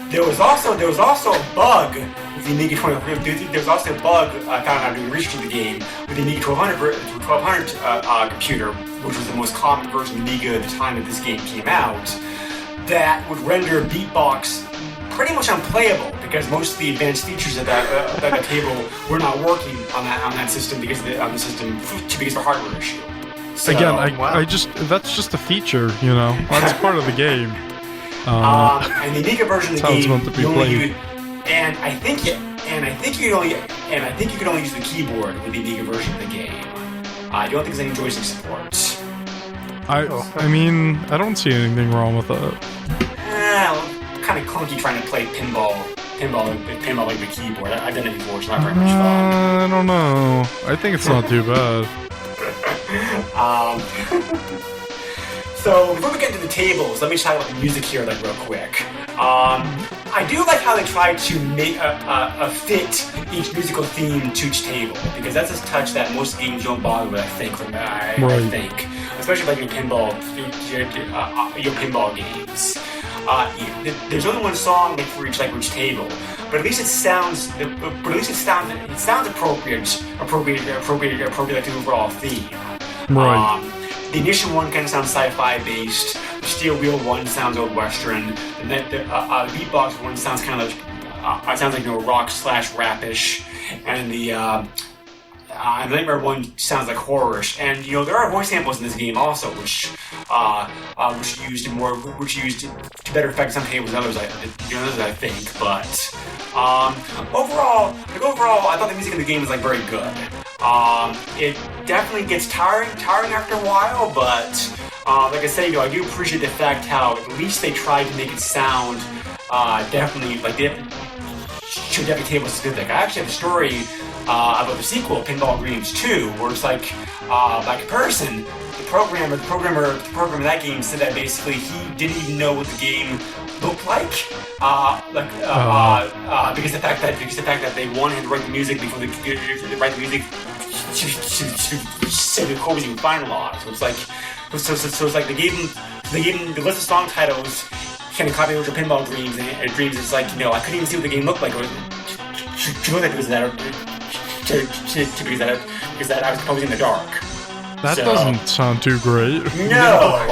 There was also a bug with the Amiga 1200. There was also a bug I found out doing research of the game with the Amiga 1200 computer, which was the most common version of Amiga at the time that this game came out, that would render beatbox pretty much unplayable because most of the advanced features of that table were not working on that system because of the hardware issue. So, again, that's just a feature, That's part of the game. And the Amiga version of the game, I think you could only use the keyboard with the Amiga version of the game. I don't think there's any joystick support. I mean, I don't see anything wrong with that. Kind of clunky trying to play pinball like the keyboard. I've done it before. It's not very much fun. I don't know. I think it's not too bad. So before we get into the tables, let me talk about the music here real quick. I do like how they tried to make a fit each musical theme to each table, because that's a touch that most games don't bother with. I think, especially like your pinball games. There's only one song for each table, but at least it sounds appropriate to the overall theme. Right. The initial one kind of sounds sci-fi based. The steel wheel one sounds old western, and then the beatbox one sounds kind of sounds like rock/rapish, and the Nightmare one sounds like horrorish. And there are voice samples in this game also, which used to better effect some tables than others. I think, but overall, I thought the music in the game was very good. It definitely gets tiring after a while, but like I said, I do appreciate the fact how at least they tried to make it sound definitely like they should definitely table specific. I actually have a story about the sequel, Pinball Dreams 2, where it's by comparison, the programmer of that game said that basically he didn't even know what the game looked like, because the fact that they wanted to write the music before they could write the music so the code was even finalized. So it's So it's like they gave him the list of song titles, kind of copied original Pinball Dreams, and Dreams is like, you know, I couldn't even see what the game looked like. It looked like it was that, because that I was composing in the dark. That doesn't sound too great. No.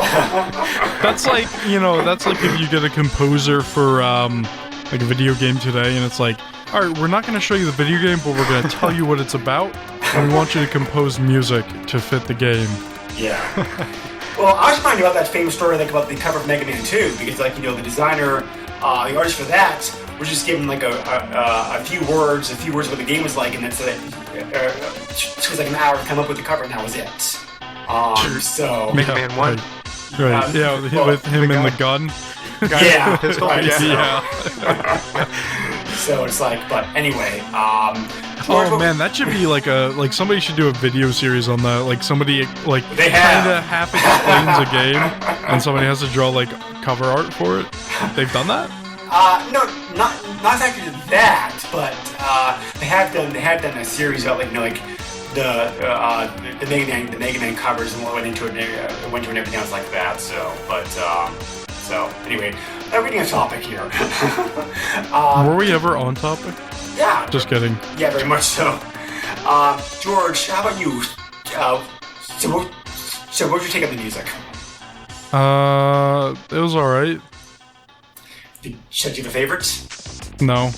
That's like, you know, that's like if you get a composer for like a video game today, and it's like, all right, we're not going to show you the video game, but we're going to tell you what it's about, and we want you to compose music to fit the game. Yeah. Well, I was reminded about that famous story, like about the cover of Mega Man 2, because, like, you know, the designer, the artist for that, was just given like a few words of what the game was like, and that's it was like an hour to come up with the cover, and that was it. So Mega Man 1. Right. Yeah, with him in the gun. Yeah. Pistol. Right, Yeah. So it's like, but anyway, oh man, that should be like somebody should do a video series on that. Like somebody like They kind of have. half explains a game, and somebody has to draw like cover art for it. They've done that. No, not exactly that, but they have done a series about, like, you know, like the Mega Man covers and what went into it and everything else like that. So anyway, I'm reading a topic here. Were we ever on topic? Yeah. Just kidding. Yeah, very much so. George, how about you? So what'd you take of the music? It was all right. Should you have a favorite? No.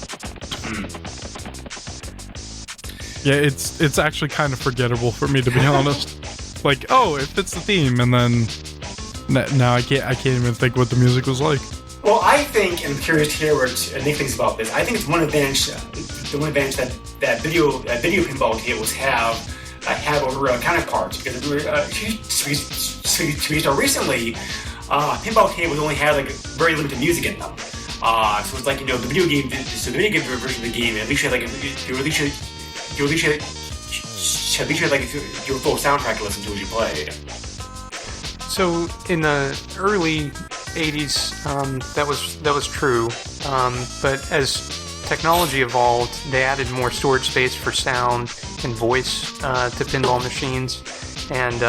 Yeah, it's actually kind of forgettable for me, to be honest. Like, oh, it fits the theme, and then now I can't even think what the music was like. Well, I think, and I'm curious to hear what Nick thinks about this. I think it's one advantage that video pinball tables have over counterparts, because recently, pinball tables only had like very limited music in them. So it's like, you know, the video game version of the game, at least you had like your full soundtrack to listen to as you played. So in the early 80s, that was true. But as technology evolved, they added more storage space for sound and voice to pinball machines, and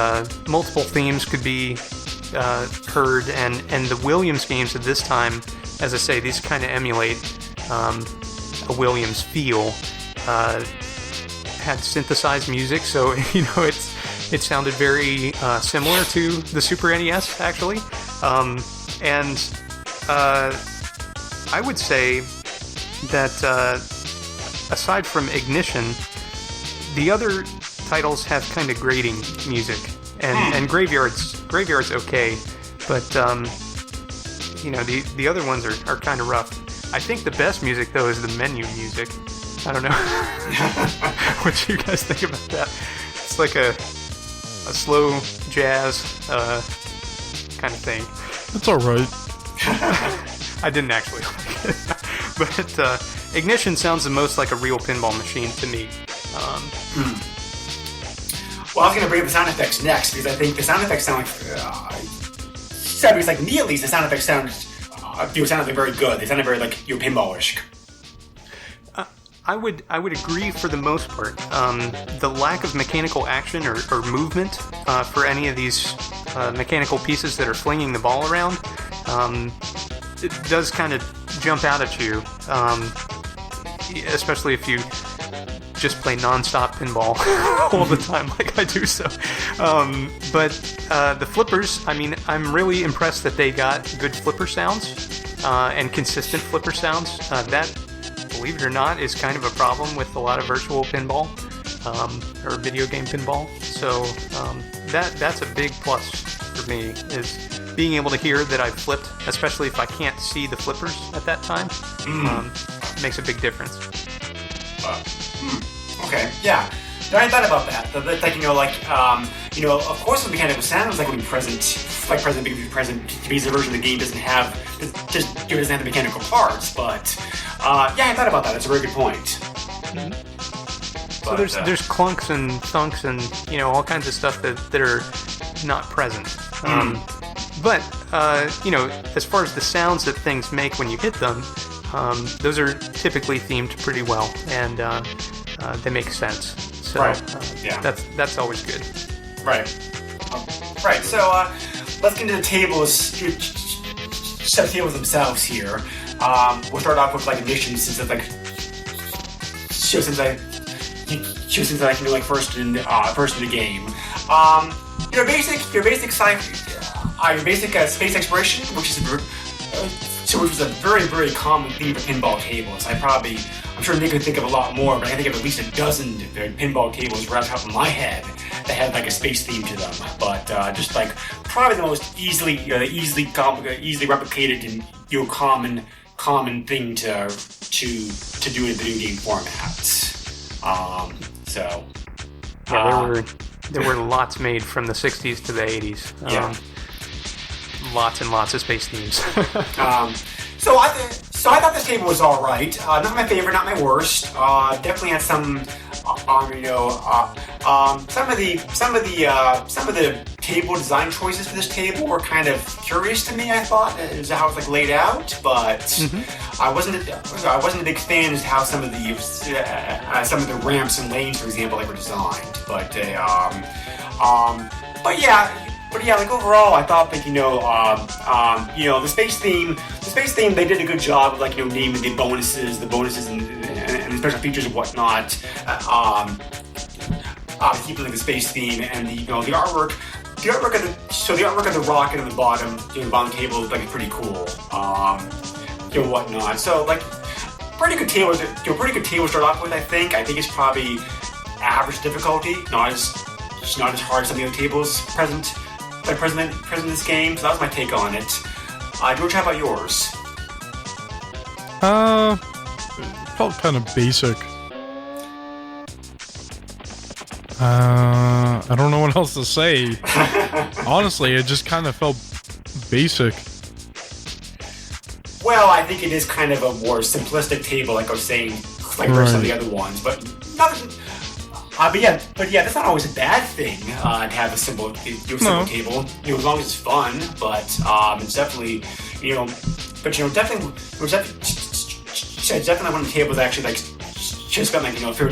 multiple themes could be heard. And the Williams games at this time, as I say, these kind of emulate a Williams feel. Had synthesized music, so you know it sounded very similar to the Super NES, actually. And I would say that aside from Ignition, the other titles have kind of grating music, and Graveyard's okay, but you know, the other ones are kind of rough. I think the best music though is the menu music. I don't know what you guys think about that. It's like a slow jazz kind of thing. It's all right. I didn't actually like it, but Ignition sounds the most like a real pinball machine to me. Well, I was going to bring up the sound effects next, because I think the sound effects sound like me at least, the sound effects sounded very good. They sounded very like your pinball-ish. I would agree for the most part. The lack of mechanical action or movement for any of these mechanical pieces that are flinging the ball around, it does kind of jump out at you, especially if you just play non-stop pinball all the time like I do. So, but the flippers, I mean, I'm really impressed that they got good flipper sounds and consistent flipper sounds. That, believe it or not, is kind of a problem with a lot of virtual pinball or video game pinball. So that's a big plus for me, is being able to hear that I've flipped, especially if I can't see the flippers at that time. Makes a big difference. Okay, yeah. I thought about that. Like, you know, of course the mechanical sounds like would be present, because the version of the game doesn't have the mechanical parts. But yeah, I thought about that. That's a very good point. Mm-hmm. So there's clunks and thunks and, you know, all kinds of stuff that are not present. But you know, as far as the sounds that things make when you hit them, those are typically themed pretty well, and they make sense. So right. Yeah, that's always good. Right. Right. So let's get into the tables. Set of tables themselves here. We'll start off with like ignition, since it's like since I can do like first in the game. Your basic space exploration, which was a very, very common theme for pinball tables. I'm sure Nick could think of a lot more, but I can think of at least a dozen pinball tables right off the top of my head that had like a space theme to them. But just like probably the most easily replicated and common thing to do in a video game format. There were lots made from the 60s to the 80s. Lots and lots of space themes. So I thought this table was all right. Not my favorite, not my worst. Definitely had some some of the table design choices for this table were kind of curious to me. I thought is how it's like laid out, but I wasn't a big fan of how some of the ramps and lanes, for example, were designed. But yeah, like overall, I thought that the space theme, they did a good job of naming the bonuses and the special features and whatnot. Keeping the space theme and the artwork. The artwork of the rocket on the bottom table is pretty cool. Whatnot. So pretty good table to start off with. I think it's probably average difficulty, not as hard as some of the other tables present in this game. So that was my take on it. George, how about yours? It felt kind of basic. I don't know what else to say. Honestly, it just kind of felt basic. Well, I think it is kind of a more simplistic table, like I was saying, versus some of the other ones. But yeah, that's not always a bad thing to have a simple table. As long as it's fun. But it's definitely, definitely one of the tables I actually just spent a fair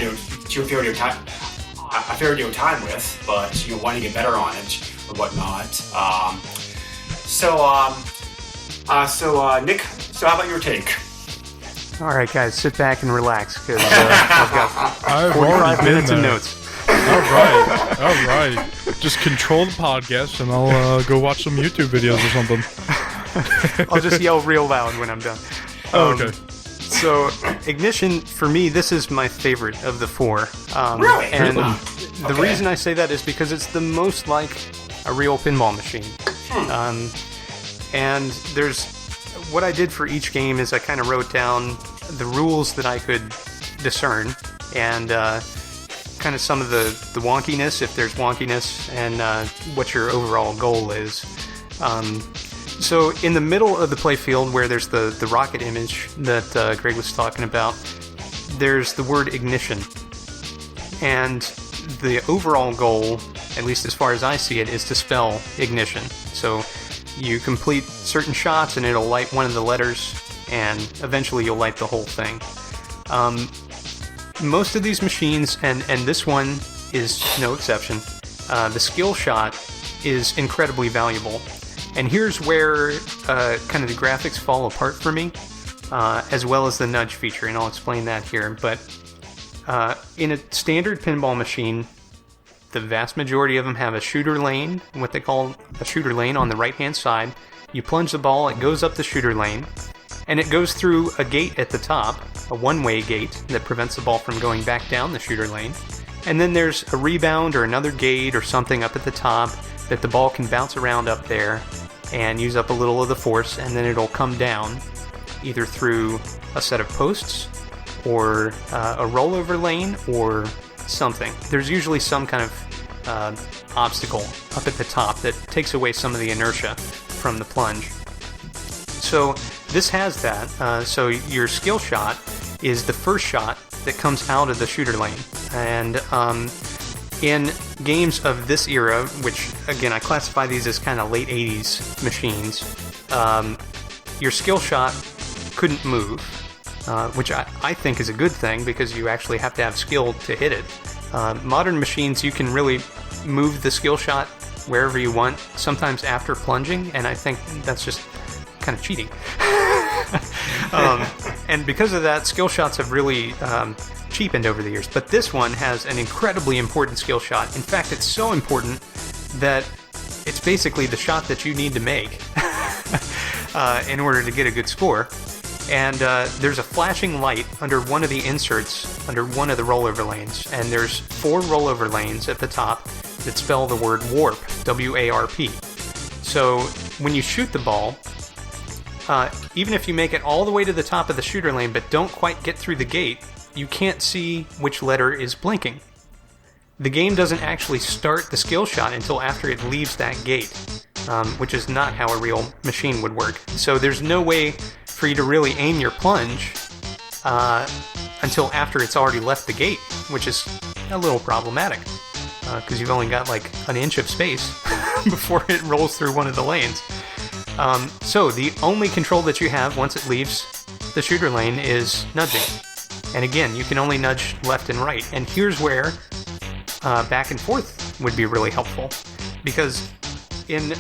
deal of time with, but wanting to get better on it or whatnot. Nick, so how about your take? All right, guys, sit back and relax, because I've got 45 minutes of notes. All right. Just control the podcast, and I'll go watch some YouTube videos or something. I'll just yell real loud when I'm done. Okay. So, Ignition, for me, this is my favorite of the four. Really? And the reason I say that is because it's the most like a real pinball machine. And what I did for each game is I kind of wrote down the rules that I could discern, and kind of some of the wonkiness, if there's wonkiness, and what your overall goal is. So in the middle of the playfield, where there's the rocket image that Greg was talking about, there's the word ignition. And the overall goal, at least as far as I see it, is to spell ignition. So you complete certain shots and it'll light one of the letters, and eventually you'll light the whole thing. Most of these machines, and this one is no exception, the skill shot is incredibly valuable. And here's where kind of the graphics fall apart for me, as well as the nudge feature, and I'll explain that here. But in a standard pinball machine, the vast majority of them have a shooter lane, what they call a shooter lane on the right-hand side. You plunge the ball, it goes up the shooter lane, and it goes through a gate at the top, a one-way gate that prevents the ball from going back down the shooter lane. And then there's a rebound or another gate or something up at the top that the ball can bounce around up there and use up a little of the force, and then it'll come down either through a set of posts or a rollover lane or something. There's usually some kind of obstacle up at the top that takes away some of the inertia from the plunge. So this has that. So your skill shot is the first shot that comes out of the shooter lane. And in games of this era, which again I classify these as kind of late 80s machines, your skill shot couldn't move, which I think is a good thing, because you actually have to have skill to hit it. Modern machines, you can really move the skill shot wherever you want, sometimes after plunging, and I think that's just kind of cheating. And because of that, skill shots have really cheapened over the years. But this one has an incredibly important skill shot. In fact, it's so important that it's basically the shot that you need to make in order to get a good score. And there's a flashing light under one of the inserts, under one of the rollover lanes. And there's 4 rollover lanes at the top that spell the word warp, W-A-R-P. So when you shoot the ball, even if you make it all the way to the top of the shooter lane but don't quite get through the gate, you can't see which letter is blinking. The game doesn't actually start the skill shot until after it leaves that gate, which is not how a real machine would work. So there's no way for you to really aim your plunge until after it's already left the gate, which is a little problematic, because you've only got like an inch of space before it rolls through one of the lanes. So the only control that you have once it leaves the shooter lane is nudging. And again, you can only nudge left and right. And here's where back and forth would be really helpful. Because in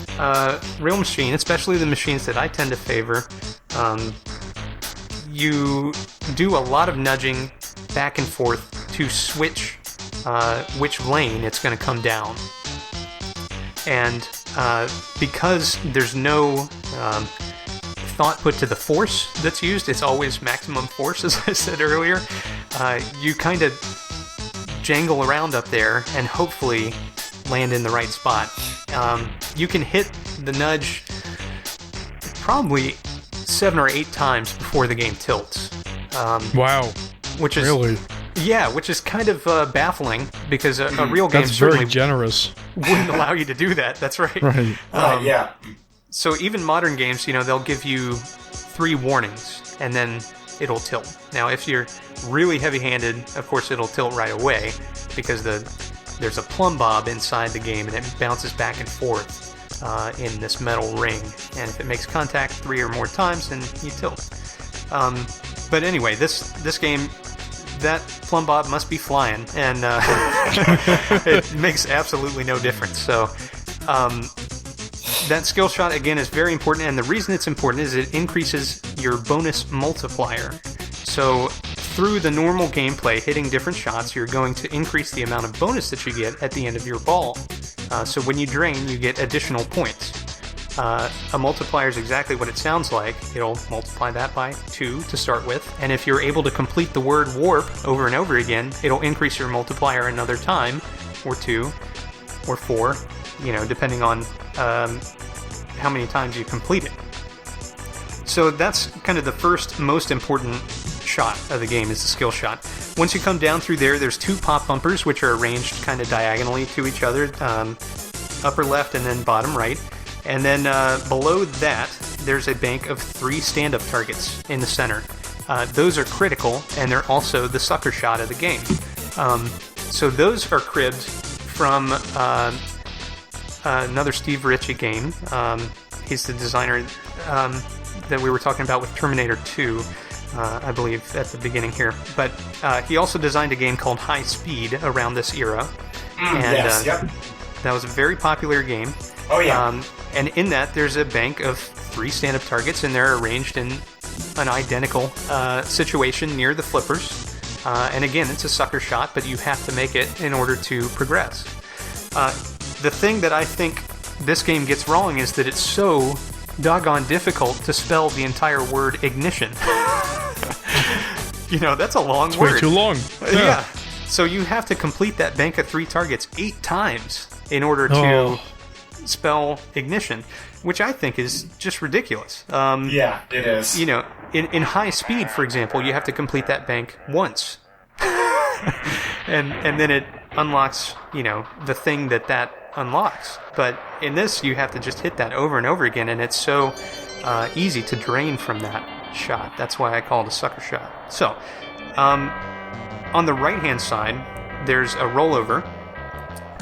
real machine, especially the machines that I tend to favor, you do a lot of nudging back and forth to switch which lane it's going to come down. And because there's no thought put to the force that's used, it's always maximum force, as I said earlier, you kind of jangle around up there and hopefully land in the right spot. You can hit the nudge probably 7 or 8 times before the game tilts. Wow. Which is really? Yeah, which is kind of baffling, because a real game certainly very generous. wouldn't allow you to do that. That's right. Right. Yeah. So even modern games, they'll give you 3 warnings, and then it'll tilt. Now, if you're really heavy-handed, of course it'll tilt right away, because there's a plumb bob inside the game, and it bounces back and forth in this metal ring. And if it makes contact 3 or more times, then you tilt. But anyway, this game, that plumb bob must be flying, and it makes absolutely no difference. So that skill shot, again, is very important, and the reason it's important is it increases your bonus multiplier. So through the normal gameplay, hitting different shots, you're going to increase the amount of bonus that you get at the end of your ball. So when you drain, you get additional points. A multiplier is exactly what it sounds like. It'll multiply that by 2 to start with, and if you're able to complete the word warp over and over again, it'll increase your multiplier another time, or 2, or 4, depending on how many times you complete it. So that's kind of the first most important shot of the game, is the skill shot. Once you come down through there, there's 2 pop bumpers, which are arranged kind of diagonally to each other, upper left and then bottom right. And then below that, there's a bank of 3 stand-up targets in the center. Those are critical, and they're also the sucker shot of the game. So those are cribbed from another Steve Ritchie game. He's the designer that we were talking about with Terminator 2, I believe, at the beginning here. But he also designed a game called High Speed around this era. Yes, yep. That was a very popular game. Oh, yeah. And in that, there's a bank of 3 stand-up targets, and they're arranged in an identical situation near the flippers. And again, it's a sucker shot, but you have to make it in order to progress. The thing that I think this game gets wrong is that it's so doggone difficult to spell the entire word ignition. That's a long word. Way too long. Yeah. So you have to complete that bank of 3 targets 8 times in order to spell ignition, which I think is just ridiculous. Yeah, it is. In High Speed, for example, you have to complete that bank once. and then it unlocks, the thing that unlocks. But in this, you have to just hit that over and over again, and it's so easy to drain from that shot. That's why I call it a sucker shot. So, on the right-hand side, there's a rollover,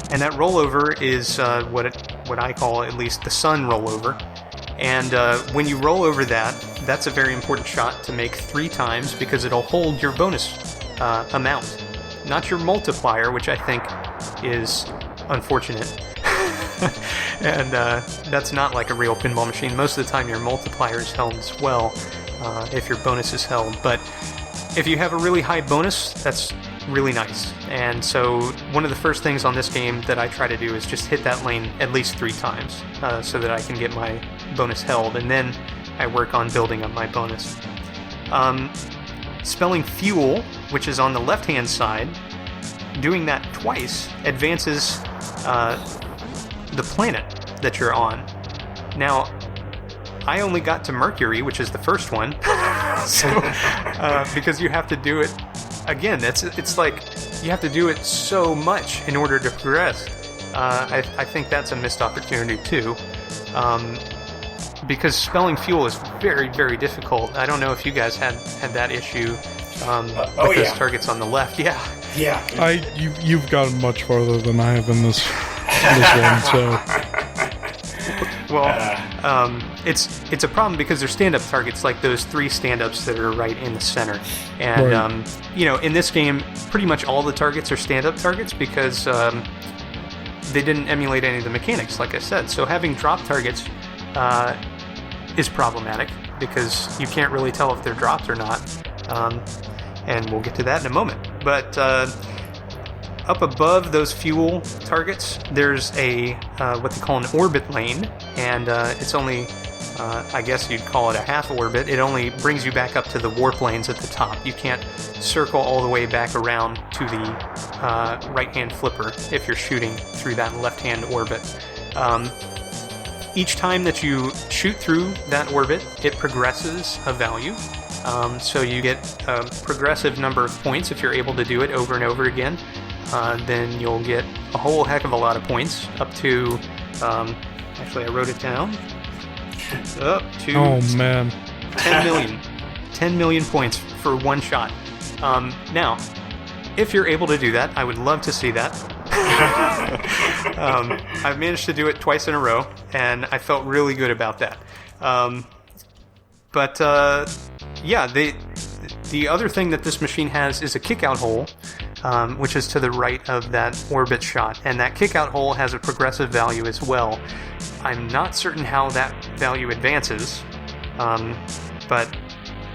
and that rollover is what I call, at least, the sun rollover. And when you roll over that, that's a very important shot to make 3 times, because it'll hold your bonus amount, not your multiplier, which I think is unfortunate. And that's not like a real pinball machine. Most of the time your multiplier is held as well, if your bonus is held. But if you have a really high bonus, that's really nice. And so one of the first things on this game that I try to do is just hit that lane at least 3 times, so that I can get my bonus held, and then I work on building up my bonus. Spelling fuel, which is on the left-hand side, doing that twice advances the planet that you're on. Now, I only got to Mercury, which is the first one, so because you have to do it again. It's like you have to do it so much in order to progress. I think that's a missed opportunity too, because spelling fuel is very, very difficult. I don't know if you guys had that issue with those targets on the left. Yeah. You've gotten much farther than I have in this one, so. Well, it's a problem because they're stand-up targets, like those 3 stand-ups that are right in the center. And, right. In this game, pretty much all the targets are stand-up targets because they didn't emulate any of the mechanics, like I said. So having drop targets is problematic because you can't really tell if they're dropped or not. And we'll get to that in a moment. But up above those fuel targets, there's a what they call an orbit lane, and it's only, I guess you'd call it a half orbit. It only brings you back up to the warp lanes at the top. You can't circle all the way back around to the right-hand flipper if you're shooting through that left-hand orbit. Each time that you shoot through that orbit, it progresses a value. So you get a progressive number of points if you're able to do it over and over again. Then you'll get a whole heck of a lot of points, up to, actually I wrote it down, up to oh man, 10 million. 10 million points for one shot. Now, if you're able to do that, I would love to see that. I've managed to do it twice in a row, and I felt really good about that. Yeah, the other thing that this machine has is a kick-out hole, which is to the right of that orbit shot, and that kick-out hole has a progressive value as well. I'm not certain how that value advances, but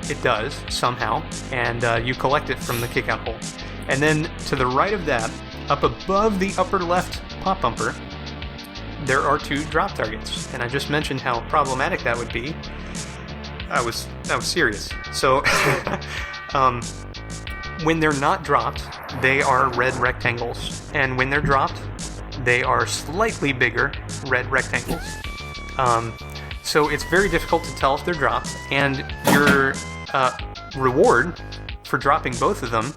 it does somehow, and you collect it from the kick-out hole. And then to the right of that, up above the upper left pop bumper, there are 2 drop targets, and I just mentioned how problematic that would be. I was serious. So, when they're not dropped, they are red rectangles, and when they're dropped, they are slightly bigger red rectangles. So it's very difficult to tell if they're dropped, and your reward for dropping both of them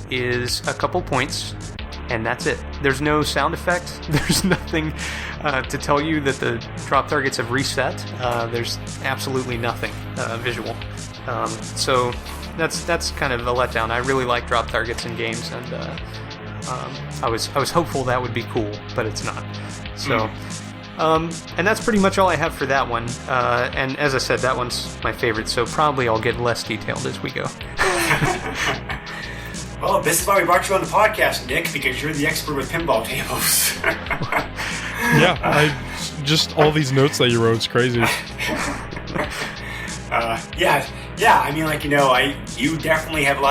is a couple points, and that's it. There's no sound effect. There's nothing to tell you that the drop targets have reset. There's absolutely nothing visual. So that's kind of a letdown. I really like drop targets in games, and I was hopeful that would be cool, but it's not. So, and that's pretty much all I have for that one. And as I said, that one's my favorite, so probably I'll get less detailed as we go. Well, this is why we brought you on the podcast, Nick, because you're the expert with pinball tables. Yeah, just all these notes that you wrote, it's crazy. Yeah. I mean, like, you definitely have a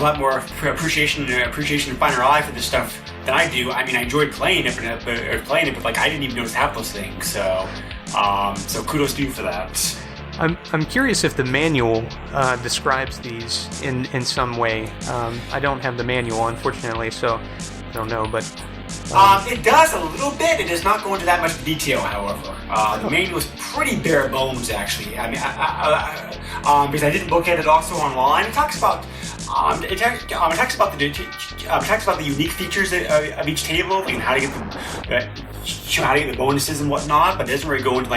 lot more appreciation and finer eye for this stuff than I do. I mean, I enjoyed playing it, but like I didn't even notice half those things. So kudos to you for that. I'm curious if the manual describes these in some way. I don't have the manual, unfortunately, so I don't know, but... it does a little bit. It does not go into that much detail, however. The manual is pretty bare bones, actually. I mean, because I did look at it also online. It talks about it talks about the unique features of each table and how to get the bonuses and whatnot. But it doesn't really go into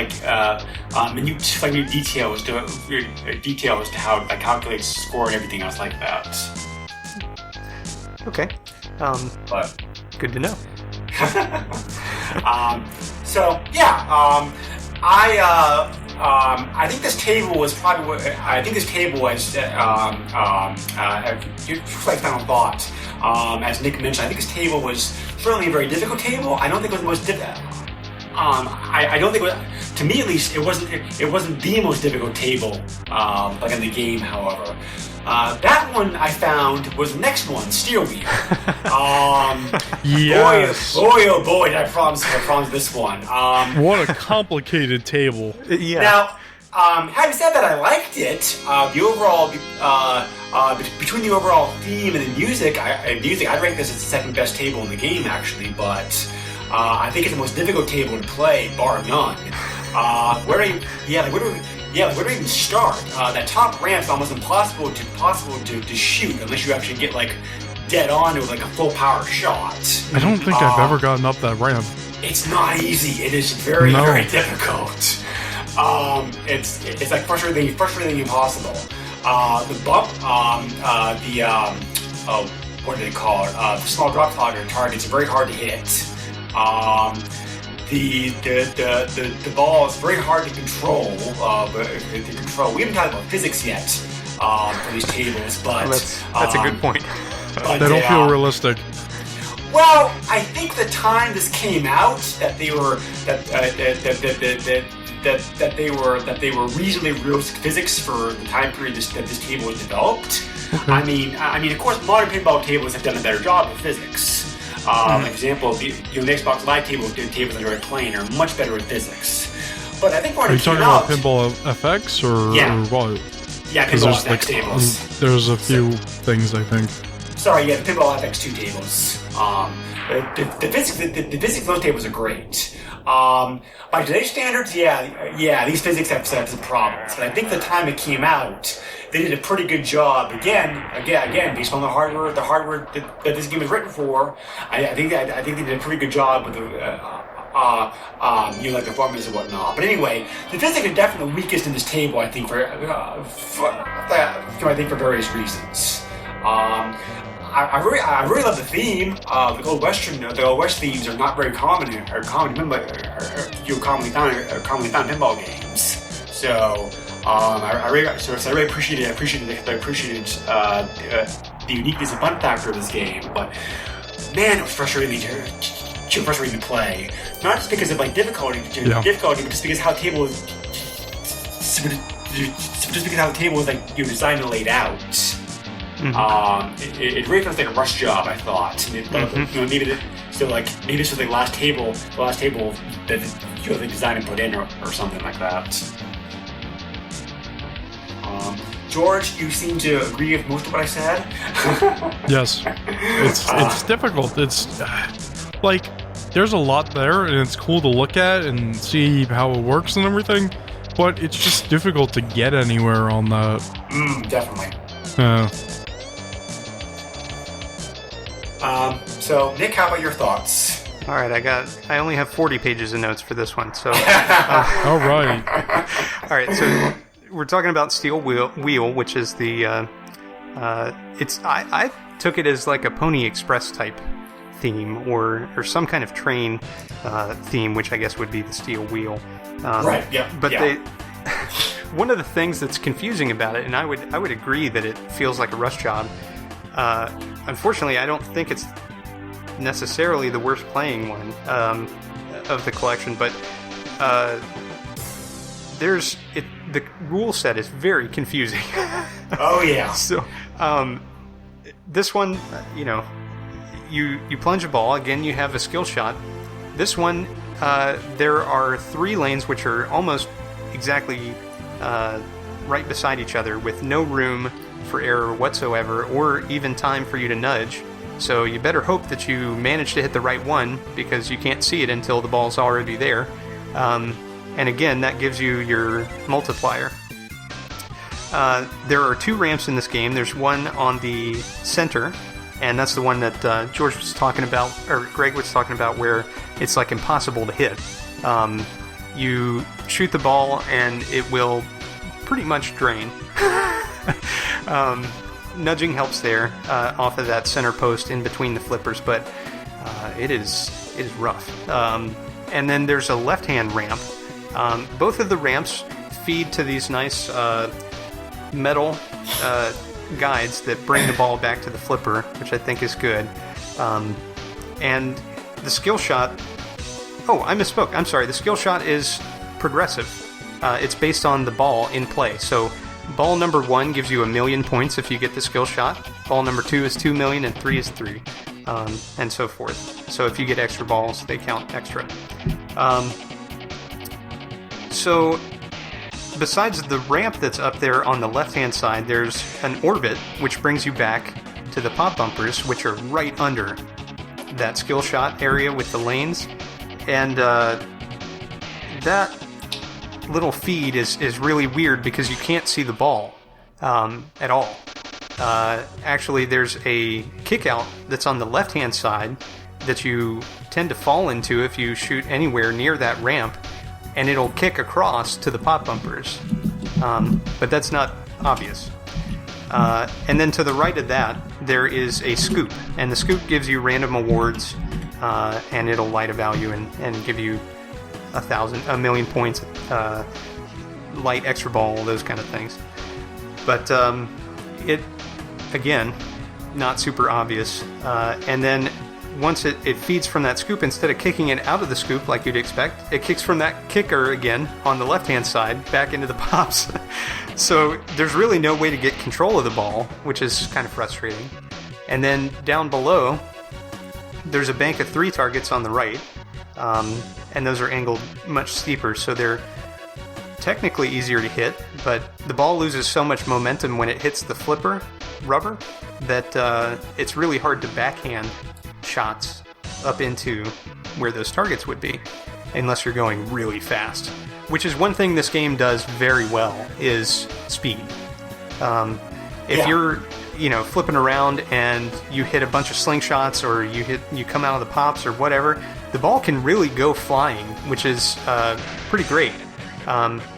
minute detail as to how it calculates score and everything else like that. Okay. But good to know. I think this table was probably what I think this table was. Like final thought. As Nick mentioned, I think this table was certainly a very difficult table. I don't think it was the most difficult. I don't think it was, to me at least, it wasn't the most difficult table, like in the game, however. That one I found was the next one, Steel Wheel. Yes. Boy, oh boy, did I promise this one. What a complicated table. Yeah. Now, having said that, I liked it. The overall, between the overall theme and the music, I'd rank this as the second best table in the game, actually, but I think it's the most difficult table to play, bar none. Where do we even start? That top ramp's almost impossible to shoot unless you actually get like dead on to like a full power shot. I don't think I've ever gotten up that ramp. It's not easy. It is very difficult. It's like frustratingly impossible. The bump, what do they call it? The small drop targets are very hard to hit. The ball is very hard to control. We haven't talked about physics yet for these tables, but that's a good point. But they don't feel realistic. Well, I think the time this came out, that they were they were reasonably realistic physics for the time period that this table was developed. Okay. I mean, of course, modern pinball tables have done a better job of physics. For example, the Xbox Live tables that are playing are much better at physics. But I think when Are you it came talking out, about Pinball FX or what? Yeah, Pinball FX tables. There's a few things, I think. Sorry, yeah, the Pinball FX2 tables. The physics of those tables are great. By today's standards, these physics have some problems. But I think the time it came out, they did a pretty good job. Again, based on the hardware that this game was written for. I think they did a pretty good job with the like the formulas and whatnot. But anyway, the physics are definitely the weakest in this table. I think for various reasons. I really love the theme. The Old West themes are not very commonly found in pinball games. So I really appreciated the uniqueness and fun factor of this game. But man, it was frustrating to play. Not just because of like difficulty, but just because how the table was like designed and laid out. Mm-hmm. It really feels like a rush job, I thought. Maybe this was the last table that they designed and put in, or something like that. George, you seem to agree with most of what I said. Yes, it's difficult. It's like there's a lot there, and it's cool to look at and see how it works and everything. But it's just difficult to get anywhere on that. Definitely. So, Nick, how about your thoughts? All right, I only have 40 pages of notes for this one, so... All right. All right, so we're talking about Steel Wheel, which is the... I took it as like a Pony Express type theme, or some kind of train theme, which I guess would be the Steel Wheel. Right, yeah. But they... One of the things that's confusing about it, and I would agree that it feels like a rush job. Unfortunately, I don't think it's necessarily the worst playing one of the collection, but the rule set is very confusing. Oh yeah. So this one, you plunge a ball. Again, you have a skill shot. This one, there are 3 lanes which are almost exactly right beside each other, with no room for error whatsoever, or even time for you to nudge. So you better hope that you manage to hit the right one, because you can't see it until the ball's already there. And again, that gives you your multiplier. There are 2 ramps in this game. There's one on the center, and that's the one that George was talking about, or Greg was talking about, where it's like impossible to hit. You shoot the ball and it will pretty much drain. Nudging helps there off of that center post in between the flippers, but it is rough. And then there's a left-hand ramp. Both of the ramps feed to these nice metal guides that bring the ball back to the flipper, which I think is good. And the skill shot... Oh, I misspoke. I'm sorry. The skill shot is progressive. It's based on the ball in play. So ball number 1 gives you 1,000,000 points if you get the skill shot. Ball number 2 is 2,000,000 and 3 is 3. And so forth. So if you get extra balls, they count extra. So besides the ramp that's up there on the left-hand side, there's an orbit which brings you back to the pop bumpers, which are right under that skill shot area with the lanes. And that little feed is really weird because you can't see the ball at all. Actually, there's a kick-out that's on the left-hand side that you tend to fall into if you shoot anywhere near that ramp, and it'll kick across to the pop bumpers. But that's not obvious. And then to the right of that, there is a scoop, and the scoop gives you random awards, and it'll light a value and give you 1,000,000 points, light extra ball, those kind of things. But it, again, not super obvious. And then once it feeds from that scoop, instead of kicking it out of the scoop like you'd expect, it kicks from that kicker again on the left-hand side back into the pops. So there's really no way to get control of the ball, which is kind of frustrating. And then down below, there's a bank of 3 targets on the right, and those are angled much steeper, so they're technically easier to hit, but the ball loses so much momentum when it hits the flipper rubber that it's really hard to backhand shots up into where those targets would be, unless you're going really fast. Which is one thing this game does very well, is speed. If you're, flipping around and you hit a bunch of slingshots, or you come out of the pops or whatever, the ball can really go flying, which is pretty great.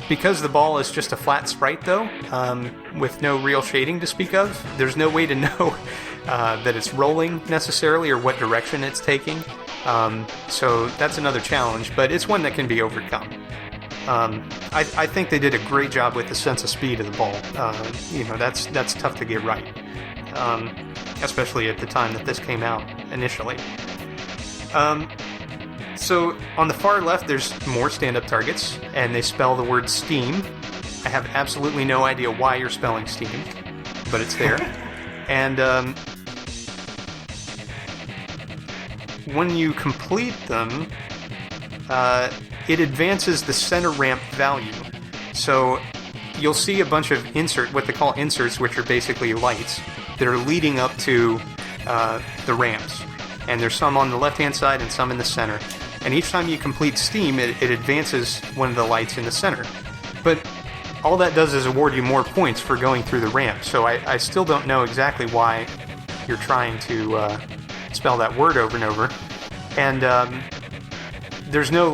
Because the ball is just a flat sprite, though, with no real shading to speak of, there's no way to know that it's rolling necessarily or what direction it's taking. So that's another challenge, but it's one that can be overcome. I think they did a great job with the sense of speed of the ball. That's tough to get right, especially at the time that this came out initially. So on the far left, there's more stand-up targets, and they spell the word Steam. I have absolutely no idea why you're spelling Steam, but it's there. And when you complete them, it advances the center ramp value. So you'll see a bunch of what they call inserts, which are basically lights, that are leading up to the ramps. And there's some on the left-hand side and some in the center. And each time you complete Steam, it advances one of the lights in the center. But all that does is award you more points for going through the ramp. So I still don't know exactly why you're trying to spell that word over and over. And there's no,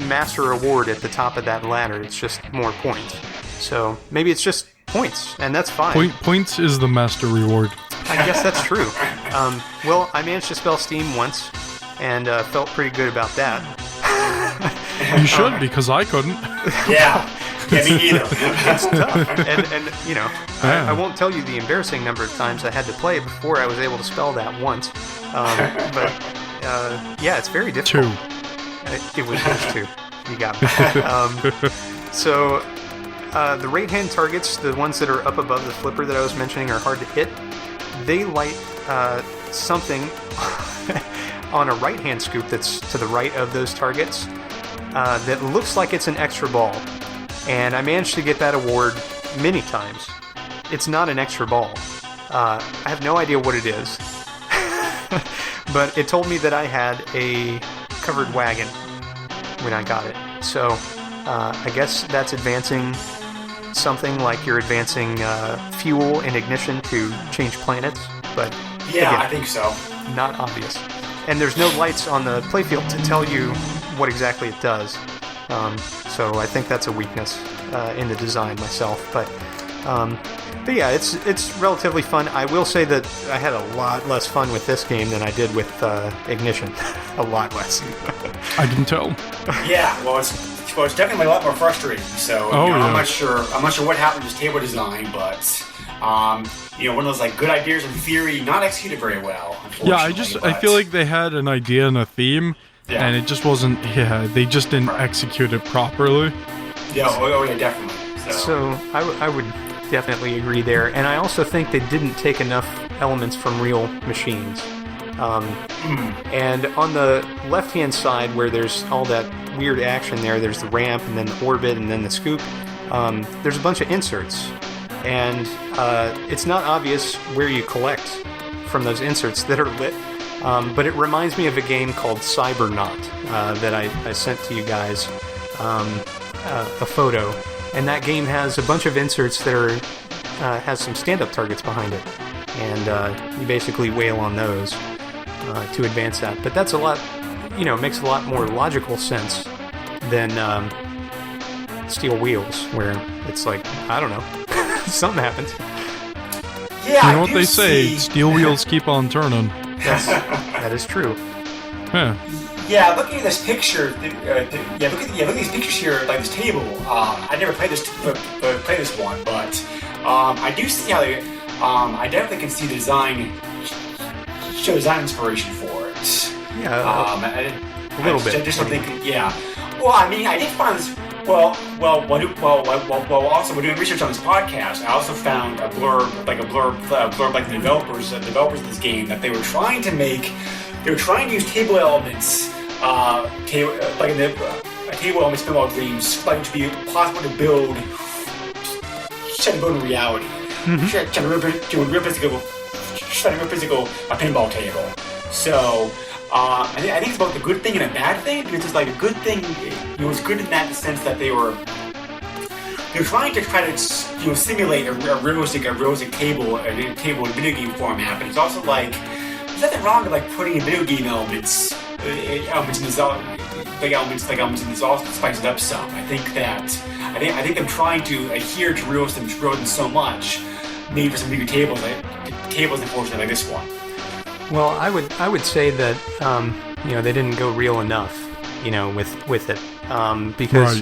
master award at the top of that ladder. It's just more points. So maybe it's just points, and that's fine. Points is the master reward. I guess that's true. Well, I managed to spell Steam once, and felt pretty good about that. You should, because I couldn't. Yeah, me neither. It's tough. And I won't tell you the embarrassing number of times I had to play before I was able to spell that once. But it's very difficult. 2. It was just 2. You got me. So the right-hand targets, the ones that are up above the flipper that I was mentioning, are hard to hit. They light something on a right-hand scoop that's to the right of those targets that looks like it's an extra ball. And I managed to get that award many times. It's not an extra ball. I have no idea what it is. But it told me that I had a covered wagon when I got it. So I guess that's advancing something like you're advancing fuel and ignition to change planets. But yeah, again, I think so. Not obvious. And there's no lights on the playfield to tell you what exactly it does. So I think that's a weakness in the design myself. But yeah, it's relatively fun. I will say that I had a lot less fun with this game than I did with Ignition. A lot less. I can tell. Yeah, well, it's well, it's definitely a lot more frustrating. So yeah. I'm not sure what happened to this table design, but one of those like good ideas in theory, not executed very well. Yeah, I feel like they had an idea and a theme, and it just wasn't. Yeah, they just didn't execute it properly. Yeah, yeah, definitely. So I would definitely agree there, and I also think they didn't take enough elements from real machines. And on the left-hand side, where there's all that weird action there's the ramp, and then the orbit, and then the scoop. There's a bunch of inserts, and it's not obvious where you collect from those inserts that are lit. But it reminds me of a game called Cybernaut that I sent to you guys a photo, and that game has a bunch of inserts that has some stand-up targets behind it, and you basically whale on those to advance that. But that's a lot, makes a lot more logical sense than Steel Wheels, where it's like, I don't know, something happens. Yeah, you know what they say, steel wheels keep on turning. Yes, that is true. Yeah. Yeah, looking at this picture, look at these pictures here, like this table. I never played this one, but I do see how they. I definitely can see the design, show design inspiration for it. Yeah, a little bit. I just don't think. Yeah. Well, I mean, I did find this. Also, we're doing research on this podcast. I also found a blurb like the developers of this game, that they were trying to use table elements, table elements Pinball Dreams, like to be possible to build in reality. Trying to real physical pinball table. So. I think it's both a good thing and a bad thing, because it's like a good thing. It was good in that sense that they were trying to simulate a realistic table in video game format. But it's also like there's nothing wrong with like putting in video game elements in this also to spice it up some. I think them trying to adhere to realism so much made for some bigger tables unfortunately like this one. Well, I would say that they didn't go real enough, with it, because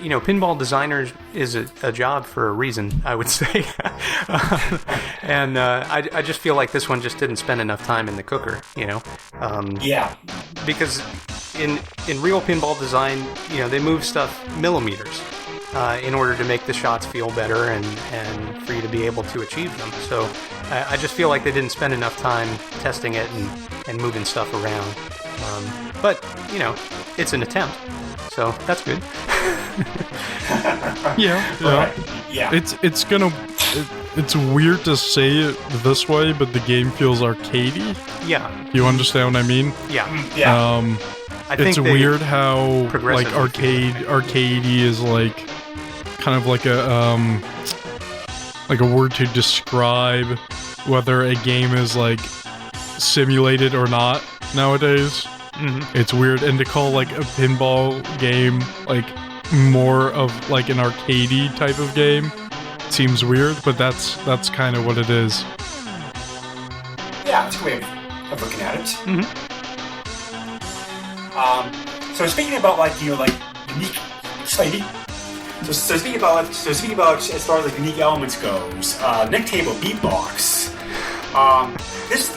pinball designers is a job for a reason, I would say, and I just feel like this one just didn't spend enough time in the cooker, Yeah. Because in real pinball design, they move stuff millimeters. In order to make the shots feel better and for you to be able to achieve them. So I just feel like they didn't spend enough time testing it and moving stuff around. But, it's an attempt. So that's good. Yeah. It's weird to say it this way, but the game feels arcadey. Yeah. You understand what I mean? Yeah. It's weird how like arcadey is like kind of like a word to describe whether a game is like simulated or not nowadays. Mm-hmm. It's weird, and to call like a pinball game like more of like an arcadey type of game seems weird, but that's kind of what it is. Yeah, it's a way of looking at it. Mm-hmm. So speaking about unique slightly. So speaking about as far as like unique elements goes, neck table beatbox. This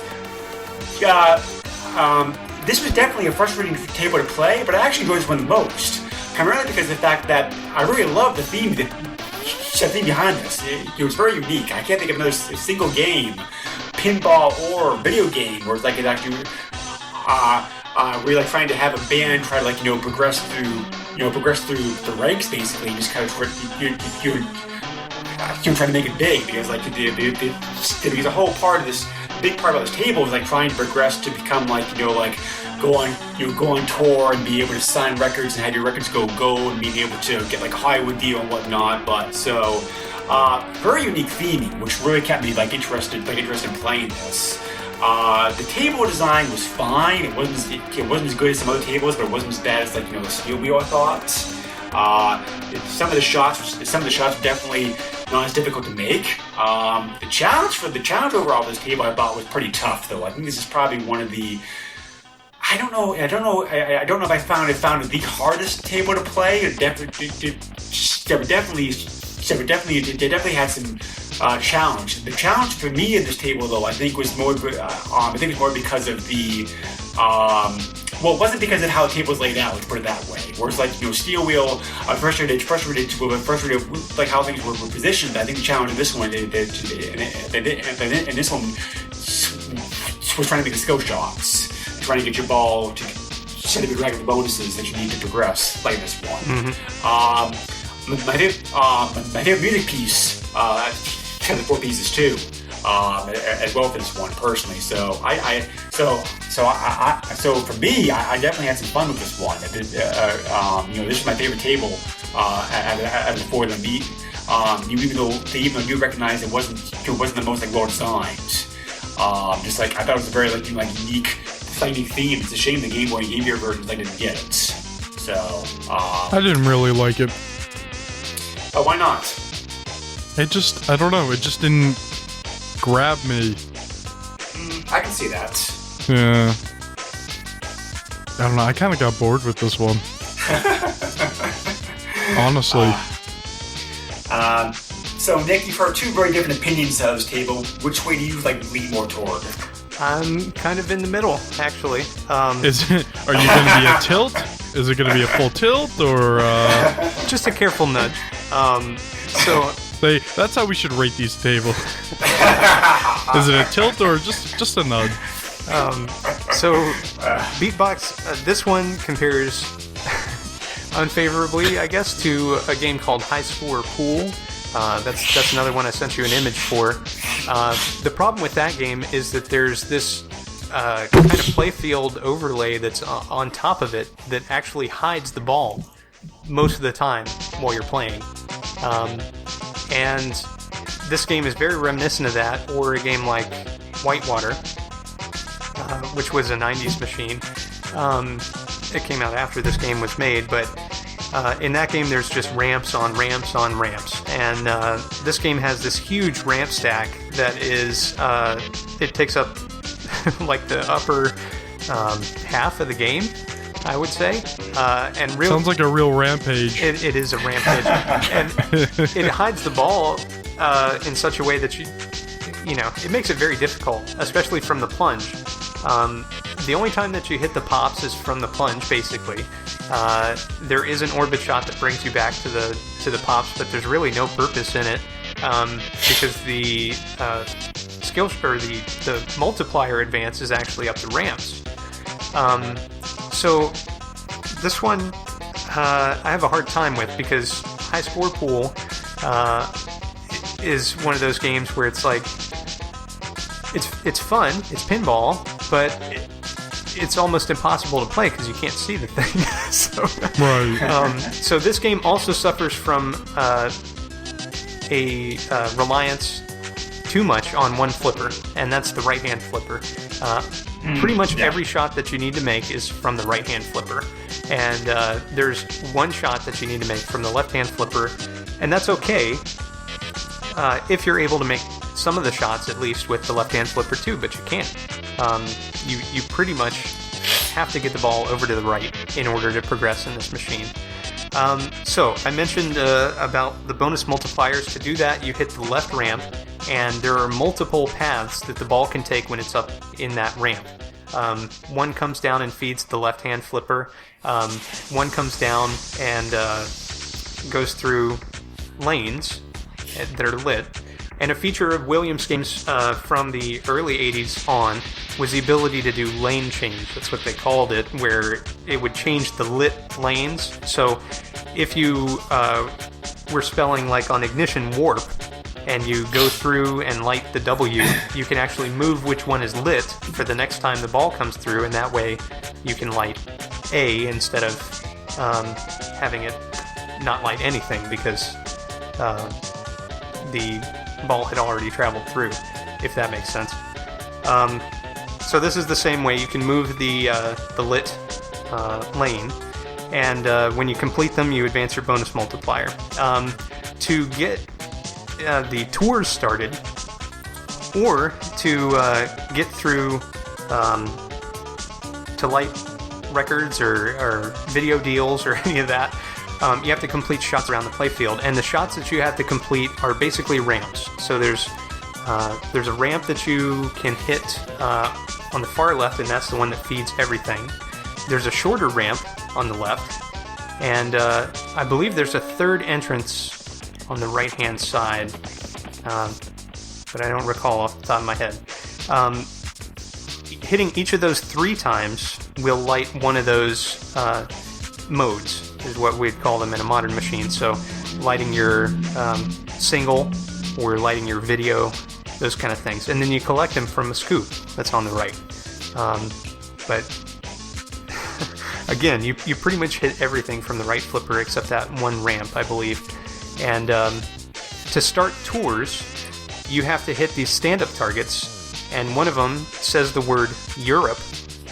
was definitely a frustrating table to play, but I actually enjoyed this one the most. Primarily because of the fact that I really love the theme behind this. It was very unique. I can't think of another single game, pinball or video game, where it's like it actually we're like trying to have a band try to progress through the ranks basically, just kind of trying to make it big, because like because a whole part of this big part about this table is like trying to progress to become go on tour and be able to sign records and have your records go gold and being able to get like a Hollywood deal and whatnot. But so very unique theming, which really kept me interested in playing this. The table design was fine. It wasn't as good as some other tables, but it wasn't as bad as the Steel Wheel, I thought. Some of the shots were definitely not as difficult to make. The challenge overall of this table I thought was pretty tough, though. I think this is probably one of the I don't know. I don't know if I found it the hardest table to play. It definitely had some challenge. The challenge for me in this table, though, I think was more because of the well, it wasn't because of how the table was laid out. Let's put it that way. Whereas, like, steel wheel, frustrated like how things were positioned. I think the challenge in this one, and this one was trying to make the skill shots, trying to get your ball to set a rack of the bonuses that you need to progress, like this one. Mm-hmm. My favorite music piece, kind of 4 pieces too, as well for this one personally. So for me, I definitely had some fun with this one. This is my favorite table out of the 4 of them. Even though they do recognize it wasn't the most well designed. Just like I thought it was a very unique theme. It's a shame the Game Boy version didn't get it. So I didn't really like it. Oh, why not? I don't know. It just didn't grab me. I can see that. Yeah. I don't know. I kind of got bored with this one. Honestly. So, Nick, you've heard 2 very different opinions of this table. Which way do you lean more toward? I'm kind of in the middle, actually. Are you going to be a tilt? Is it going to be a full tilt, or just a careful nudge? That's how we should rate these tables. Is it a tilt or just a nudge? Beatbox, this one compares unfavorably, I guess, to a game called High Score Pool. That's another one I sent you an image for. The problem with that game is that there's this kind of playfield overlay that's on top of it that actually hides the ball most of the time while you're playing. And this game is very reminiscent of that, or a game like Whitewater, which was a 90s machine. It came out after this game was made, but in that game there's just ramps on ramps on ramps. And this game has this huge ramp stack that is, it takes up like the upper half of the game, I would say. Sounds like a real rampage. It is a rampage. And it hides the ball in such a way that it makes it very difficult, especially from the plunge. The only time that you hit the pops is from the plunge, basically. There is an orbit shot that brings you back to the pops, but there's really no purpose in it because the skill or the multiplier advance is actually up the ramps. So this one I have a hard time with, because High Score Pool is one of those games where it's like it's fun, it's pinball, but it's almost impossible to play because you can't see the thing. So this game also suffers from a reliance too much on one flipper, and that's the right-hand flipper. Pretty much every shot that you need to make is from the right-hand flipper, and there's one shot that you need to make from the left-hand flipper, and that's okay if you're able to make some of the shots at least with the left-hand flipper too, but you can't. You pretty much have to get the ball over to the right in order to progress in this machine. So I mentioned about the bonus multipliers. To do that, you hit the left ramp, and there are multiple paths that the ball can take when it's up in that ramp. One comes down and feeds the left-hand flipper. One comes down and goes through lanes that are lit. And a feature of Williams games from the early 80s on was the ability to do lane change. That's what they called it, where it would change the lit lanes. So if you were spelling like on ignition warp, and you go through and light the W, you can actually move which one is lit for the next time the ball comes through, and that way you can light A instead of having it not light anything, because the ball had already traveled through, if that makes sense. So this is the same way. You can move the lit lane, and when you complete them, you advance your bonus multiplier. To get the tours started, or to get through to light records or video deals or any of that. You have to complete shots around the playfield, and the shots that you have to complete are basically ramps. So there's a ramp that you can hit on the far left, and that's the one that feeds everything. There's a shorter ramp on the left, and I believe there's a third entrance on the right-hand side, but I don't recall off the top of my head. Hitting each of those 3 times will light one of those modes, is what we'd call them in a modern machine. So lighting your single or lighting your video, those kind of things. And then you collect them from a scoop that's on the right. But again, you pretty much hit everything from the right flipper except that one ramp, I believe. And to start tours, you have to hit these stand-up targets, and one of them says the word Europe,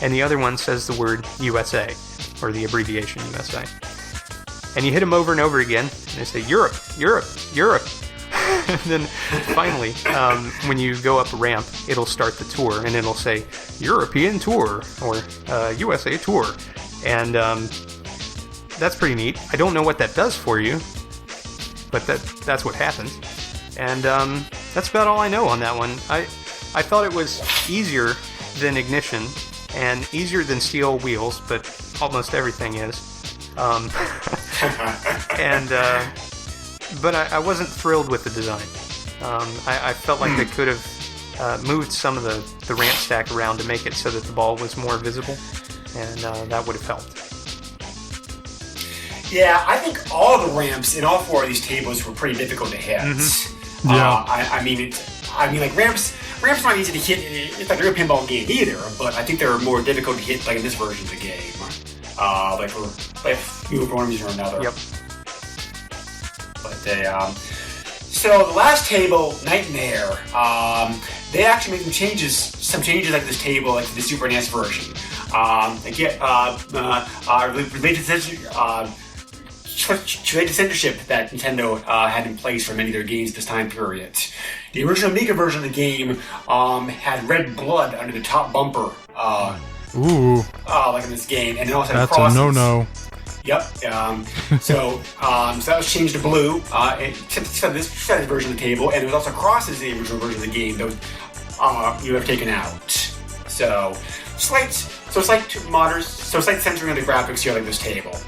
and the other one says the word USA, or the abbreviation USA. And you hit them over and over again, and they say Europe, Europe, Europe. And then finally, when you go up a ramp, it'll start the tour, and it'll say European Tour, or USA Tour. And that's pretty neat. I don't know what that does for you, but that's what happens. And that's about all I know on that one. I thought it was easier than Ignition, and easier than Steel Wheels, but almost everything is. But I wasn't thrilled with the design. I felt like they could have moved some of the ramp stack around to make it so that the ball was more visible, and that would have helped. Yeah, I think all the ramps in all 4 of these tables were pretty difficult to hit. Mm-hmm. Yeah. I mean, like ramps not easy to hit. It's like a real pinball game either, but I think they're more difficult to hit, like in this version of the game. Like for one reason or another. Yep. But so the last table, Nightmare, they actually made some changes like this table, like the Super NES version. Related to censorship that Nintendo had in place for many of their games this time period. The original Amiga version of the game had red blood under the top bumper. Ooh. Like in this game, and it also had That's crosses. a no-no. Yep. So that was changed to blue. Except this version of the table, and there was also crosses in the original version of the game that you have taken out. So slight censoring of the graphics here, like this table.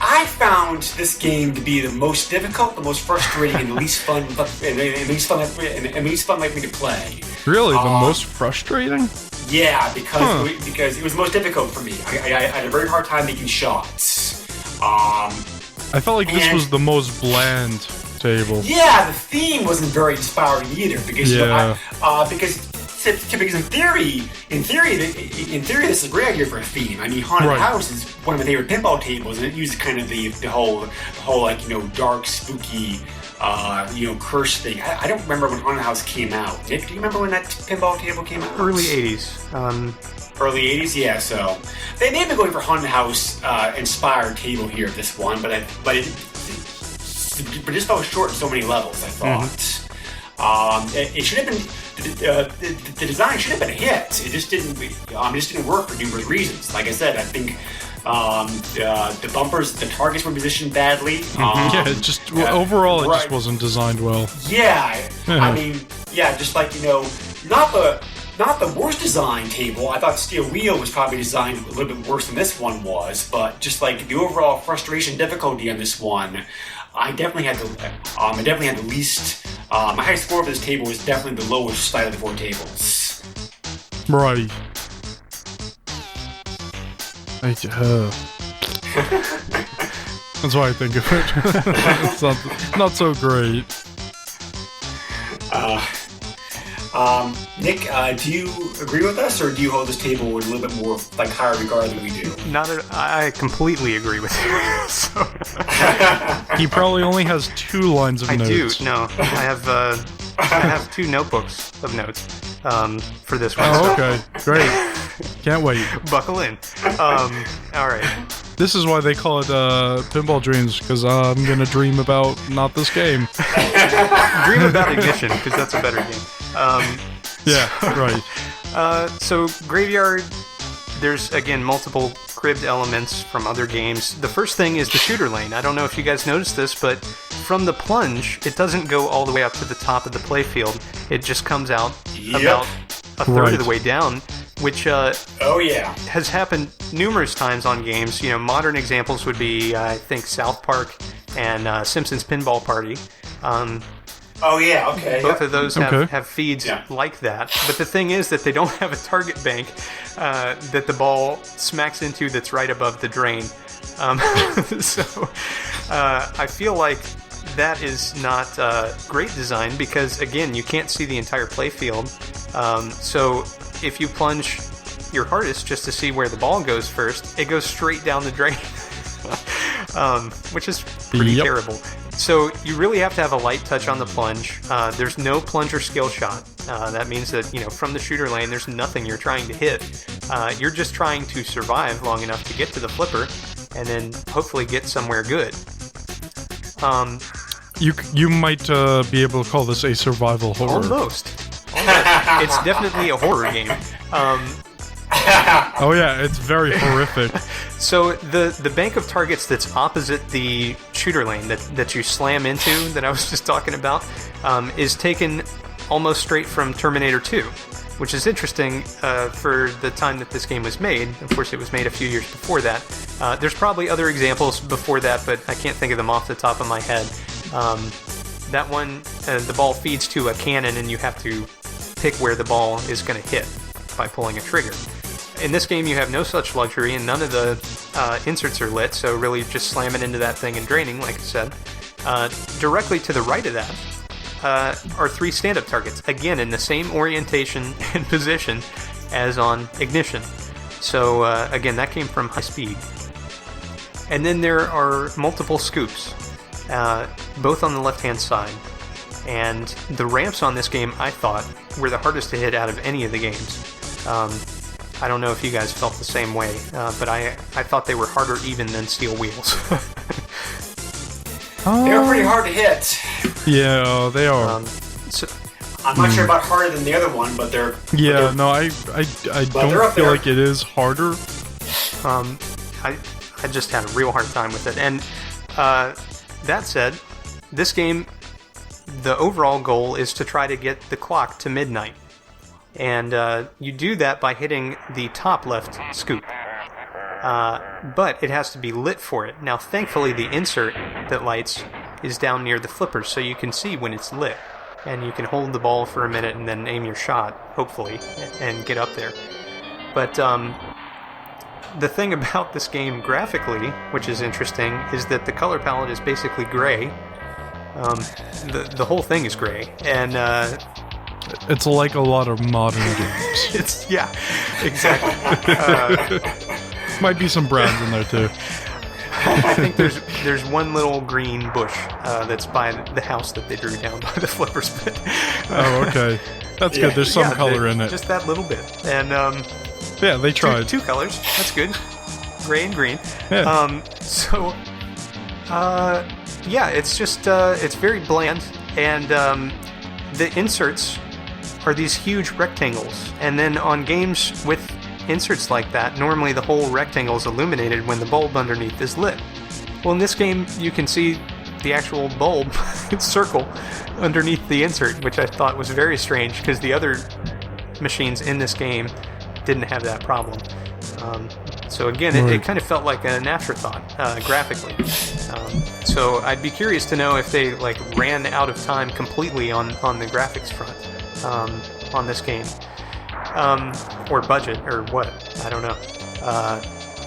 I found this game to be the most difficult, the most frustrating, and the least fun, and least fun like me to play. Really, the most frustrating? Yeah, because it was most difficult for me. I had a very hard time making shots. I felt like this was the most bland table. Yeah, the theme wasn't very inspiring either, because because in theory, this is a great idea for a theme. I mean, Haunted House is one of my favorite pinball tables, and it uses kind of the whole like, you know, dark, spooky, curse thing. I don't remember when Haunted House came out. Nick, do you remember when that pinball table came out? Early 80s. Early 80s, yeah. So they may have been going for Haunted House inspired table here, this one, but it just fell short in so many levels, I thought. It should have been. The design should have been a hit. It just didn't work for numerous reasons. Like I said, I think the bumpers, the targets were positioned badly. Overall, it just wasn't designed well. Yeah, I mean, just like, not the worst designed table. I thought Steel Wheel was probably designed a little bit worse than this one was, but just like the overall frustration difficulty on this one, I definitely had the least. My highest score for this table was definitely the lowest side of the 4 tables. Right. That's why I think of it. It's not so great. Nick, do you agree with us, or do you hold this table with a little bit more like higher regard than we do? I completely agree with you. So. He probably only has 2 lines of notes. I do. No, I have 2 notebooks of notes for this one. Oh, okay, great. Can't wait. Buckle in. All right. This is why they call it Pinball Dreams, because I'm gonna dream about not this game. Dream about Ignition, because that's a better game. Yeah, right. So Graveyard, there's, again, multiple cribbed elements from other games. The first thing is the shooter lane. I don't know if you guys noticed this, but from the plunge, it doesn't go all the way up to the top of the playfield. It just comes out about a third of the way down, which has happened numerous times on games. You know, modern examples would be, I think, South Park and Simpsons Pinball Party. Both of those have feeds like that. But the thing is that they don't have a target bank that the ball smacks into that's right above the drain. So I feel like that is not great design because, again, you can't see the entire playfield. So if you plunge your hardest just to see where the ball goes first, it goes straight down the drain, which is pretty terrible. So you really have to have a light touch on the plunge. There's no plunger skill shot. That means that, you know, from the shooter lane, there's nothing you're trying to hit. You're just trying to survive long enough to get to the flipper and then hopefully get somewhere good. You might be able to call this a survival horror. Almost. It's definitely a horror game. Oh yeah, it's very horrific. So the bank of targets that's opposite the shooter lane that you slam into, that I was just talking about, is taken almost straight from Terminator 2, which is interesting for the time that this game was made. Of course, it was made a few years before that. There's probably other examples before that, but I can't think of them off the top of my head. That one, the ball feeds to a cannon, and you have to pick where the ball is going to hit by pulling a trigger. In this game, you have no such luxury, and none of the inserts are lit, so really just slamming into that thing and draining, like I said. Directly to the right of that are 3 stand-up targets, again in the same orientation and position as on Ignition. So again, that came from High Speed. And then there are multiple scoops, both on the left-hand side. And the ramps on this game, I thought, were the hardest to hit out of any of the games. I don't know if you guys felt the same way, but I thought they were harder even than Steel Wheels. They're pretty hard to hit. Yeah, they are. I'm not sure about harder than the other one, but they're... Yeah, no, I don't feel like it is harder. I just had a real hard time with it. And that said, this game, the overall goal is to try to get the clock to midnight. And you do that by hitting the top left scoop. But it has to be lit for it. Now, thankfully, the insert that lights is down near the flippers, so you can see when it's lit. And you can hold the ball for a minute and then aim your shot, hopefully, and get up there. But the thing about this game graphically, which is interesting, is that the color palette is basically gray. The whole thing is gray. And... it's like a lot of modern games. Yeah, exactly. Might be some browns in there too. I think there's one little green bush that's by the house that they drew down by the flippers. Oh, okay. That's good. There's some color in it. Just that little bit. And yeah, they tried. Two colors. That's good. Gray and green. Yeah. Yeah, it's just it's very bland, and the inserts are these huge rectangles, and then on games with inserts like that, normally the whole rectangle is illuminated when the bulb underneath is lit. Well, in this game, you can see the actual bulb circle underneath the insert, which I thought was very strange, because the other machines in this game didn't have that problem. So again, it kind of felt like an afterthought, graphically. So I'd be curious to know if they ran out of time completely on the graphics front on this game. Or budget, or what, I don't know.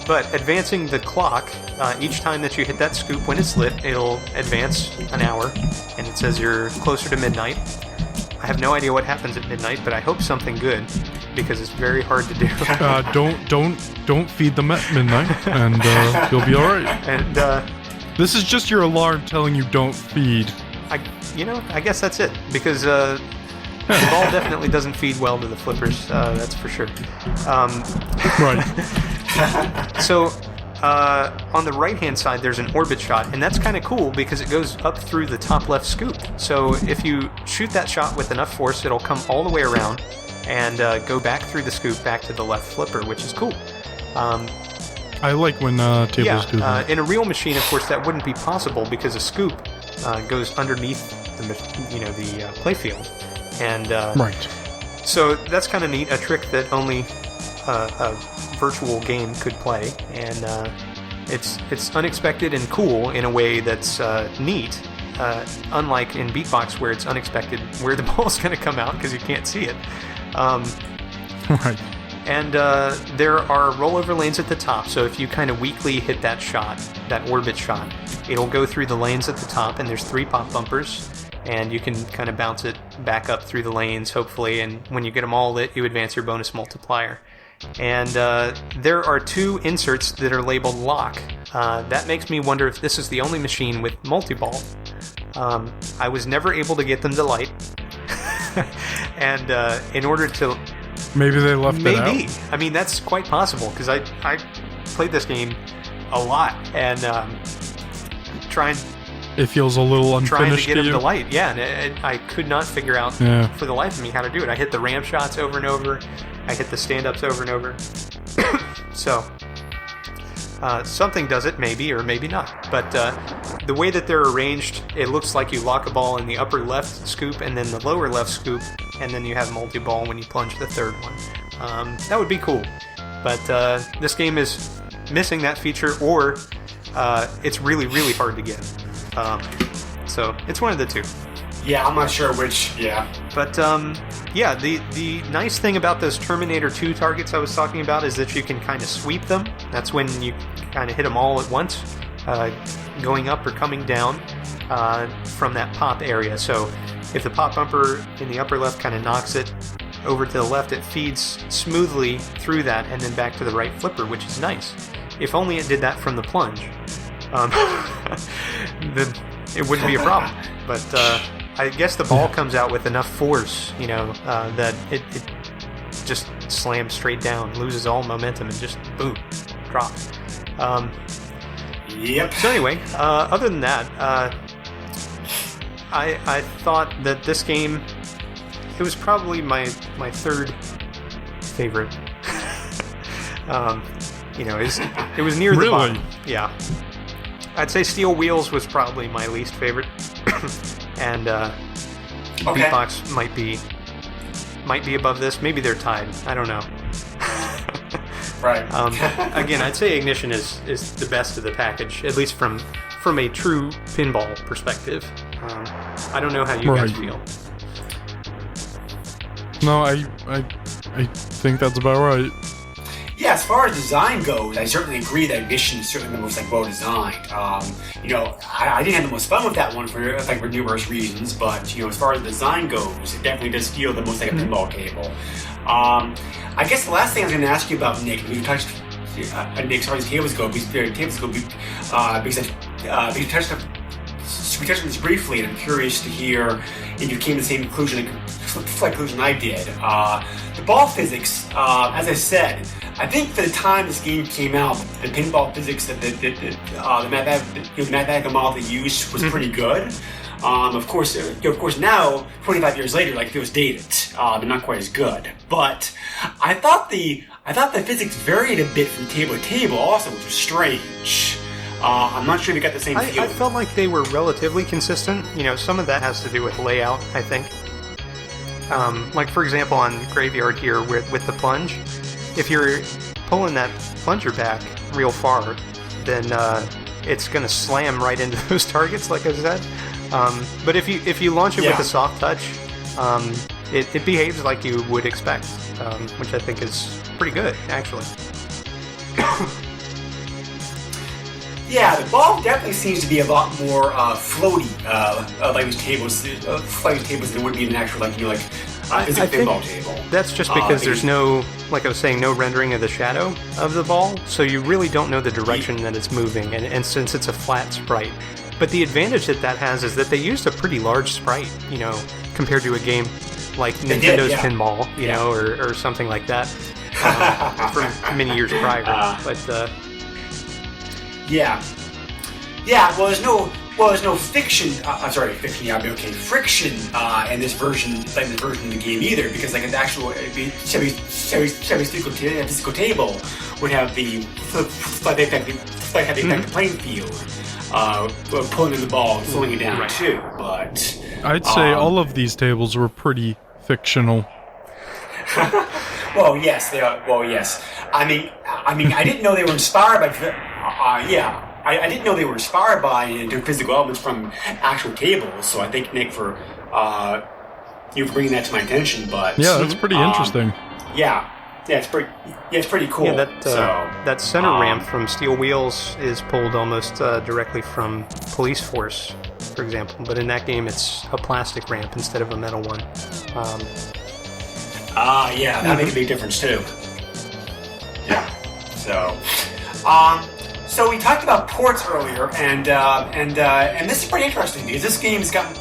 But advancing the clock, each time that you hit that scoop when it's lit, it'll advance an hour, and it says you're closer to midnight. I have no idea what happens at midnight, but I hope something good, because it's very hard to do. Don't feed them at midnight, and you'll be all right. And this is just your alarm telling you don't feed. I guess that's it, because the ball definitely doesn't feed well to the flippers. That's for sure. Right. So on the right-hand side, there's an orbit shot, and that's kind of cool because it goes up through the top left scoop. So if you shoot that shot with enough force, it'll come all the way around, and go back through the scoop back to the left flipper, which is cool. I like when tables do that. In a real machine, of course, that wouldn't be possible because a scoop goes underneath the playfield, and Right. so that's kind of neat. A trick that only a virtual game could play, and it's unexpected and cool in a way that's neat. Unlike in Beatbox, where it's unexpected where the ball's going to come out because you can't see it. Right. And there are rollover lanes at the top, so if you kind of weakly hit that shot, that orbit shot, it'll go through the lanes at the top, and there's 3 pop bumpers, and you can kind of bounce it back up through the lanes, hopefully, and when you get them all lit, you advance your bonus multiplier. And there are 2 inserts that are labeled lock. That makes me wonder if this is the only machine with multi-ball. I was never able to get them to light, and in order to... Maybe they left it out. Maybe. I mean, that's quite possible, because I played this game a lot, and it feels a little unfinished trying to get him you. to light. Yeah, and I could not figure out for the life of me how to do it. I hit the ramp shots over and over. I hit the stand-ups over and over. So, something does it, maybe, or maybe not. But the way that they're arranged, it looks like you lock a ball in the upper left scoop and then the lower left scoop, and then you have multi-ball when you plunge the third one. That would be cool. But this game is missing that feature, or it's really, really hard to get. So it's one of the 2. Yeah, I'm not sure which. Yeah. But yeah, the nice thing about those Terminator 2 targets I was talking about is that you can kind of sweep them. That's when you kind of hit them all at once, going up or coming down from that pop area. So if the pop bumper in the upper left kind of knocks it over to the left, it feeds smoothly through that and then back to the right flipper, which is nice. If only it did that from the plunge, then it wouldn't be a problem. But I guess the ball comes out with enough force, that it just slams straight down, loses all momentum, and just boom, drops. Yep. So anyway, other than that, I thought that this game, it was probably my 3rd favorite. It was near the bottom. Yeah. I'd say Steel Wheels was probably my least favorite. And Beatbox might be above this. Maybe they're tied. I don't know. Right. Again, I'd say Ignition is the best of the package, at least from a true pinball perspective. I don't know how you guys feel. No, I think that's about right. Yeah, as far as design goes, I certainly agree that Ignition is certainly the most well designed. I didn't have the most fun with that one for numerous reasons, but as far as design goes, it definitely does feel the most like a pinball table. I guess the last thing I was going to ask you about, Nick, we touched Nick, as far as tables go, because we touched on this briefly, and I'm curious to hear if you came to the same conclusion I did. The ball physics, as I said, I think for the time this game came out, the pinball physics that the mathematical model they used was pretty good. Of course, now 25 years later, it feels dated. They're not quite as good. But I thought the physics varied a bit from table to table, also, which was strange. I'm not sure we got the same feel. I felt like they were relatively consistent. Some of that has to do with layout, I think. For example, on Graveyard here with the plunge, if you're pulling that plunger back real far, then it's going to slam right into those targets, like I said. But if you launch it with a soft touch, it behaves like you would expect, which I think is pretty good, actually. Yeah, the ball definitely seems to be a lot more floaty, like these tables than it would be in an actual physical pinball table. That's just because there's no, like I was saying, no rendering of the shadow of the ball, so you really don't know the direction that it's moving, and since it's a flat sprite. But the advantage that has is that they used a pretty large sprite, compared to a game like Nintendo's Pinball, or something like that, from many years prior. Yeah. Well, there's well, there's no fiction. I'm sorry, fiction. Yeah, okay, friction in this version, of the game either, because like an actual Chevy physical table would have the playing field, pulling in the ball and slowing it down too. But I'd say all of these tables were pretty fictional. Well, yes, they are. Well, yes. I mean, I didn't know they were inspired by. I didn't know they were inspired by doing physical elements from actual tables. So I thank Nick for you for bringing that to my attention. But yeah, that's pretty interesting. Yeah, it's pretty cool. Yeah, that center ramp from Steel Wheels is pulled almost directly from Police Force, for example. But in that game, it's a plastic ramp instead of a metal one. Yeah, that makes a big difference too. Yeah. So we talked about ports earlier, and this is pretty interesting because this game's gotten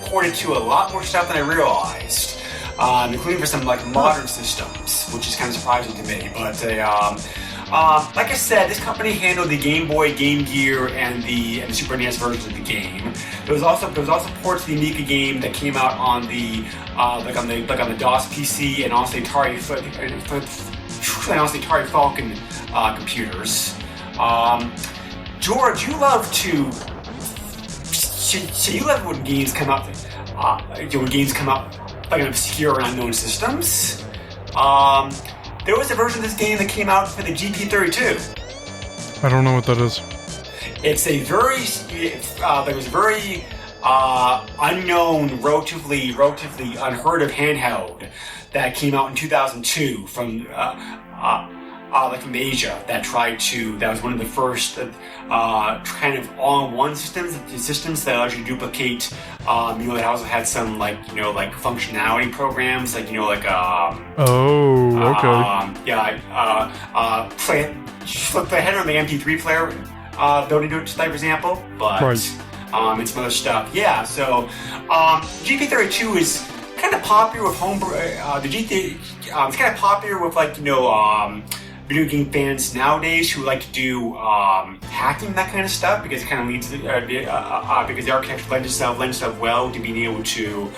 ported to a lot more stuff than I realized, including for some like modern systems, which is kind of surprising to me. But like I said, this company handled the Game Boy, Game Gear, and the Super NES versions of the game. There was also ports of the Amiga game that came out on the on the DOS PC and also Atari Falcon computers. George, you love when games come out like in obscure and unknown systems. There was a version of this game that came out for the GP32. I don't know what that is. It's a very unknown, relatively unheard of handheld that came out in 2002 from Asia. That was one of the first kind of all-in-one systems that allowed you to duplicate. That also had some functionality programs, play ahead on the MP3 player, built into it, for example. But and some other stuff. Yeah. So GP32 is kind of popular with it's kind of popular with video game fans nowadays who like to do hacking, that kind of stuff, because it kind of leads because the architecture lends itself well to being able to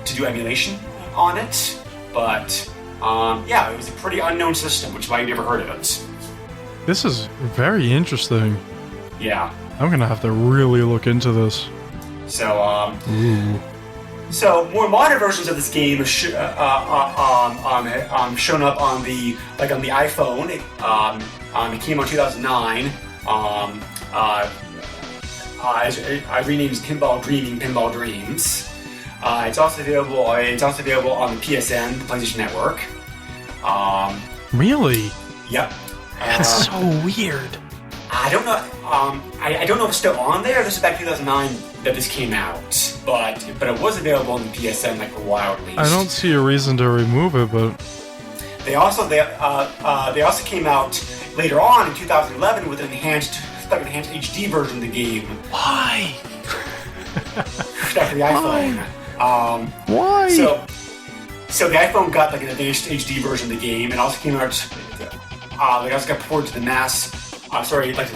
do emulation on it. But it was a pretty unknown system, which is why you never heard of it. This is very interesting. Yeah. I'm gonna have to really look into this. So So more modern versions of this game are shown up on the iPhone. It came out in 2009. I renamed it Pinball Dreams. It's also available on the PSN, the PlayStation Network. Really? Yep. That's so weird. I don't know. I don't know if it's still on there. This is back 2009 that this came out, but it was available on the PSN for a while at least. I don't see a reason to remove it, but they also came out later on in 2011 with an enhanced HD version of the game. Why? For the iPhone. Why? So the iPhone got an advanced HD version of the game, and also came out. They also got ported to the to the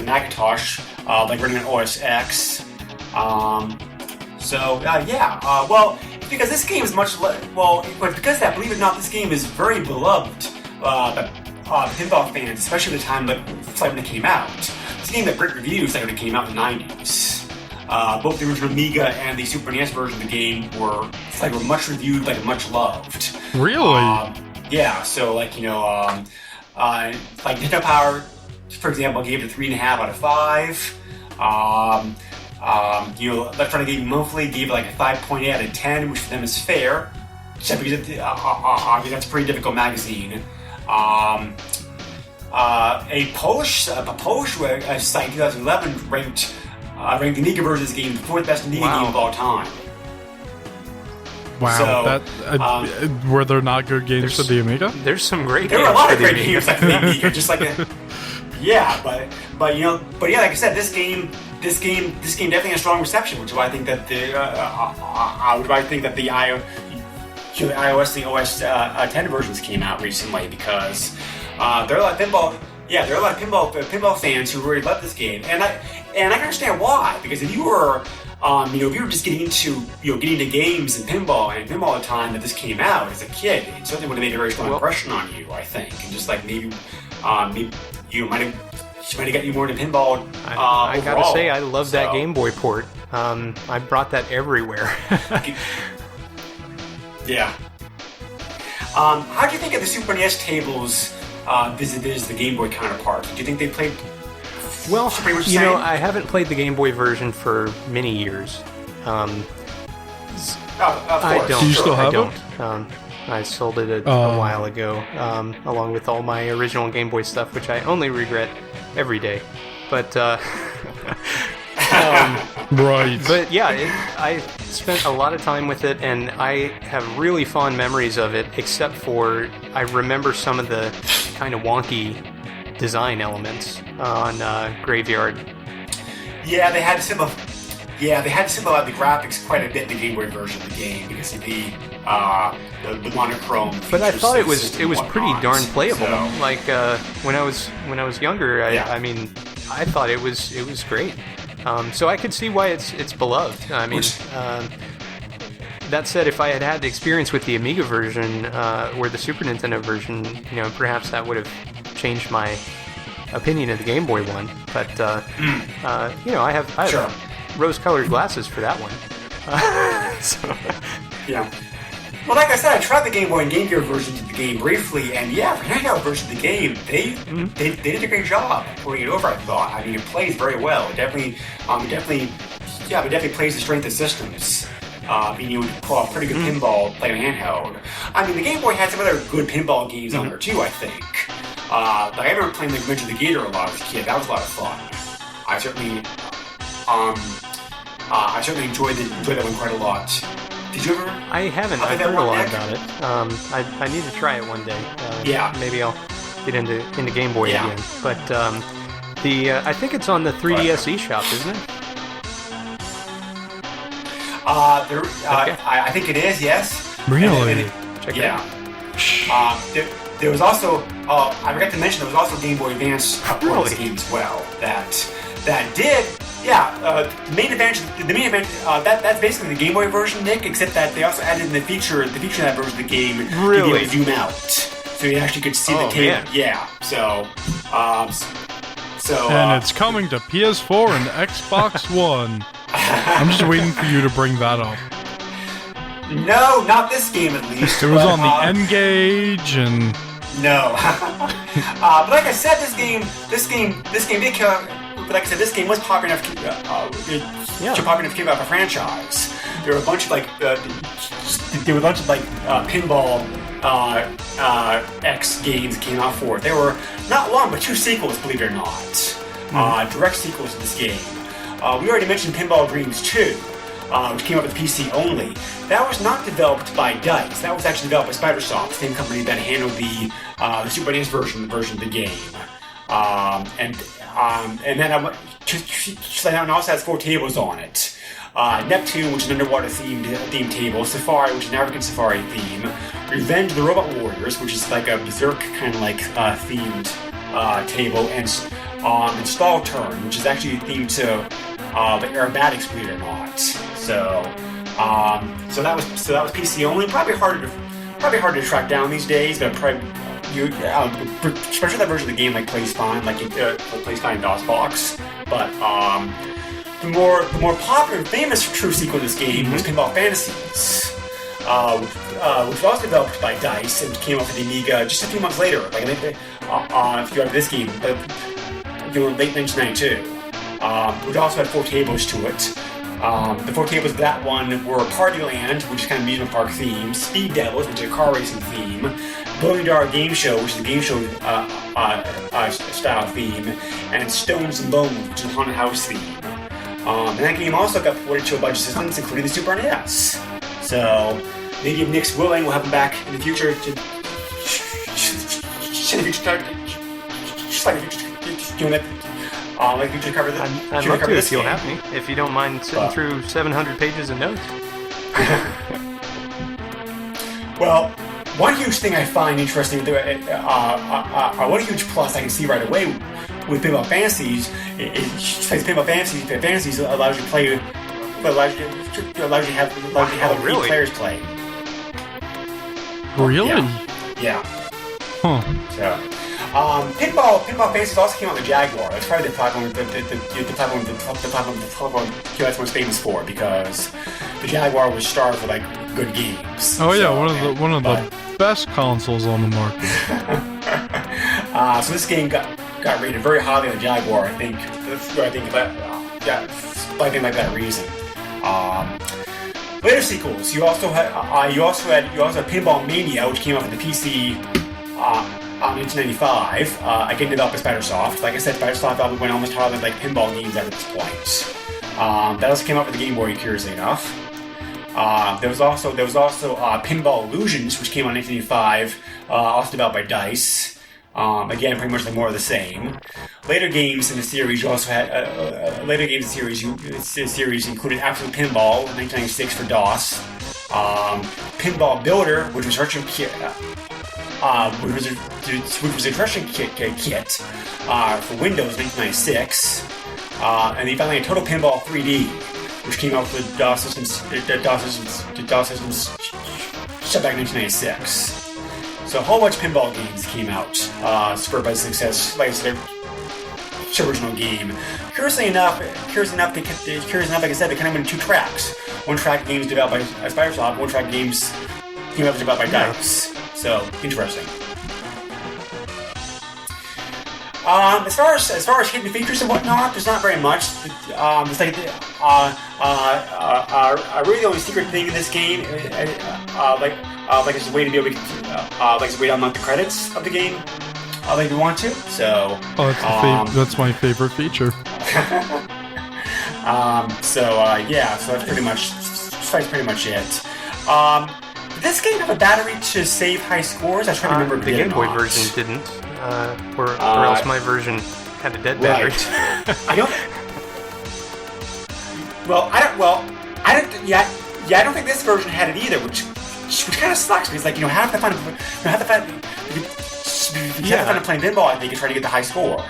Macintosh, running on OS X. Because this game is because that, believe it or not, this game is very beloved by pinball fans, especially at the time when it came out. It's a game that great reviews when it came out in the 90s. Both the original Amiga and the Super NES version of the game were much reviewed, much loved. Really? Yeah. So Nintendo Power, for example, gave it a 3.5 out of 5. Electronic Gaming Monthly gave it a 5.8 out of 10, which for them is fair. Because that's a pretty difficult magazine. A Polish site in 2011 ranked the Amiga version of this game the 4th best Amiga game of all time. Wow. So, were there not good games for the Amiga? There's some great games. There were a lot of great games for the Amiga, just but like I said, this game definitely has strong reception, which is why I think that the iOS and OS 10 versions came out recently, because pinball Yeah, there are a lot of pinball fans who really love this game, and I can understand why. Because if you were, if you were just getting into games and pinball at the time that this came out as a kid, it certainly would have made a very strong impression on you, I think. And just like maybe you might have got you more into pinball. I gotta say, I love that Game Boy port. I brought that everywhere. Yeah. How do you think of the Super NES tables vis-a-vis the Game Boy counterpart? Do you think they played? Well, I haven't played the Game Boy version for many years. Of course. I don't. Do you still have it? I sold it a while ago, along with all my original Game Boy stuff, which I only regret every day. But right. But yeah, I spent a lot of time with it, and I have really fond memories of it, except for I remember some of the kind of wonky design elements on Graveyard. Yeah, they had to simplify the graphics quite a bit in the Game Boy version of the game because of the monochrome. But I thought it was pretty darn playable. So. Like when I was younger, I mean, I thought it was great. So I could see why it's beloved. I mean, that said, if I had had the experience with the Amiga version or the Super Nintendo version, perhaps that would have changed my opinion of the Game Boy one. But I have rose-colored glasses for that one. So. Yeah. Well, like I said, I tried the Game Boy and Game Gear versions of the game briefly, and yeah, for handheld version of the game, they did a great job putting it over. I thought. I mean, it plays very well. It definitely plays the strength of systems. You would call a pretty good pinball playing handheld. I mean, the Game Boy had some other good pinball games on there too, I think. Like I remember playing the Revenge of the Gator a lot as a kid. That was a lot of fun. I certainly enjoyed that one quite a lot. Did you ever? I haven't. I've heard a lot about it. I need to try it one day. Maybe I'll get into Game Boy again. But I think it's on the 3DS eShop, isn't it? I think it is. Yes. Really? Check it out. There was also. I forgot to mention there was also Game Boy Advance this game as well. That did. Yeah, the main advantage. That's basically the Game Boy version, Nick. Except that they also added in the feature of that version of the game to be able to zoom out, so you actually could see the table. Yeah. So. And it's coming to PS4 and Xbox One. I'm just waiting for you to bring that up. No, not this game at least. It was on the N-Gage and. No. But like I said, this game did kill. But like I said, this game was popular enough to keep up a franchise. There were a bunch of pinball X games that came out for it. There were not one, but two sequels, believe it or not. Direct sequels to this game. We already mentioned Pinball Dreams 2, which came out with PC only. That was not developed by DICE. That was actually developed by Spidersoft, the same company that handled the Super NES version of the game. And then it also has 4 tables on it. Neptune, which is an underwater themed table. Safari, which is an African safari theme. Revenge of the Robot Warriors, which is like a berserk kind of themed table. And Install Turn, which is actually themed to the aerobatics, believe it or not. So that was PC only. Probably harder to track down these days, but probably. Especially that version of the game plays fine, plays fine in DOSBox. But the more popular and famous true sequel to this game was Pinball Fantasies, which was also developed by DICE and came out for the Amiga just a few months later. If you have this game, late 1992, which also had 4 tables to it. The 4 tables of that one were Party Land, which is kind of amusement park theme, Speed Devils, which is a car racing theme, Billion Dollar Game Show, which is a game show style theme, and Stones and Bones, which is a haunted house theme. And that game also got ported to a bunch of systems, including the Super NES. So maybe if Nick's willing, we'll have him back in the future to cover this. I'd love to if you'll have me. If you don't mind sitting through 700 pages of notes. Well, one huge thing I find interesting, one huge plus I can see right away with Pinball Fantasies is Pinball Fantasies allows you to play, allows you to have three players play. Really? Yeah. Huh. So, Pinball Fantasies also came out on the Jaguar. That's probably the platform that's most famous for, because the Jaguar was starved for like good games. Oh yeah, one of the best consoles on the market. So this game got rated very highly on the Jaguar. I think like that reason. Later sequels, you also had Pinball Mania, which came out on the PC. 1995, again developed by Spidersoft. Like I said, Spidersoft probably went almost hardly like pinball games at this point. That also came out for the Game Boy, curiously enough. There was also Pinball Illusions, which came out in 1985, also developed by Dice. Again, pretty much more of the same. Later games in the series, you also had series included Absolute Pinball in 1996 for DOS, Pinball Builder, which was Russian kit. Which was a Russian kit for Windows in 1996, and then finally Total Pinball 3D, which came out for DOS systems shut back in 1996. So a whole bunch of pinball games came out, spurred by the success, like their original game. Curiously enough, like I said, they kind of went in two tracks. One track games developed by Spidersoft, one track games developed by Dice. So interesting. As far as hidden features and whatnot, there's not very much. It's like really the only secret thing in this game, it's a way to be able to, it's a way to unlock the credits of the game, like if you want to. So. Oh, that's my favorite feature. So that's pretty much it. Did this game have a battery to save high scores? I was trying to remember. The Game Boy version didn't, or else my version had a dead battery. I don't think this version had it either, which kind of sucks because half the fun of playing pinball, I think, is trying to get the high score.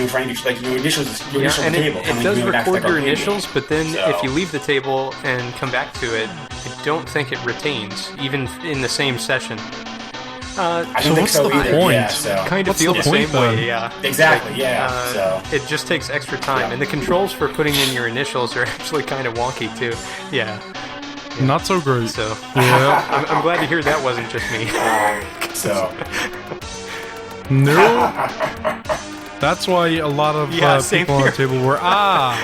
Trying to get initials on the table. It does record your initials, but then if you leave the table and come back to it, I don't think it retains, even in the same session. I don't think so either. Point? Yeah, kind of feel the same way, yeah. Exactly, It just takes extra time, and the controls for putting in your initials are actually kind of wonky, too. Yeah. Not so great. So, yeah. I'm glad to hear that wasn't just me. No. That's why a lot of people on the table were I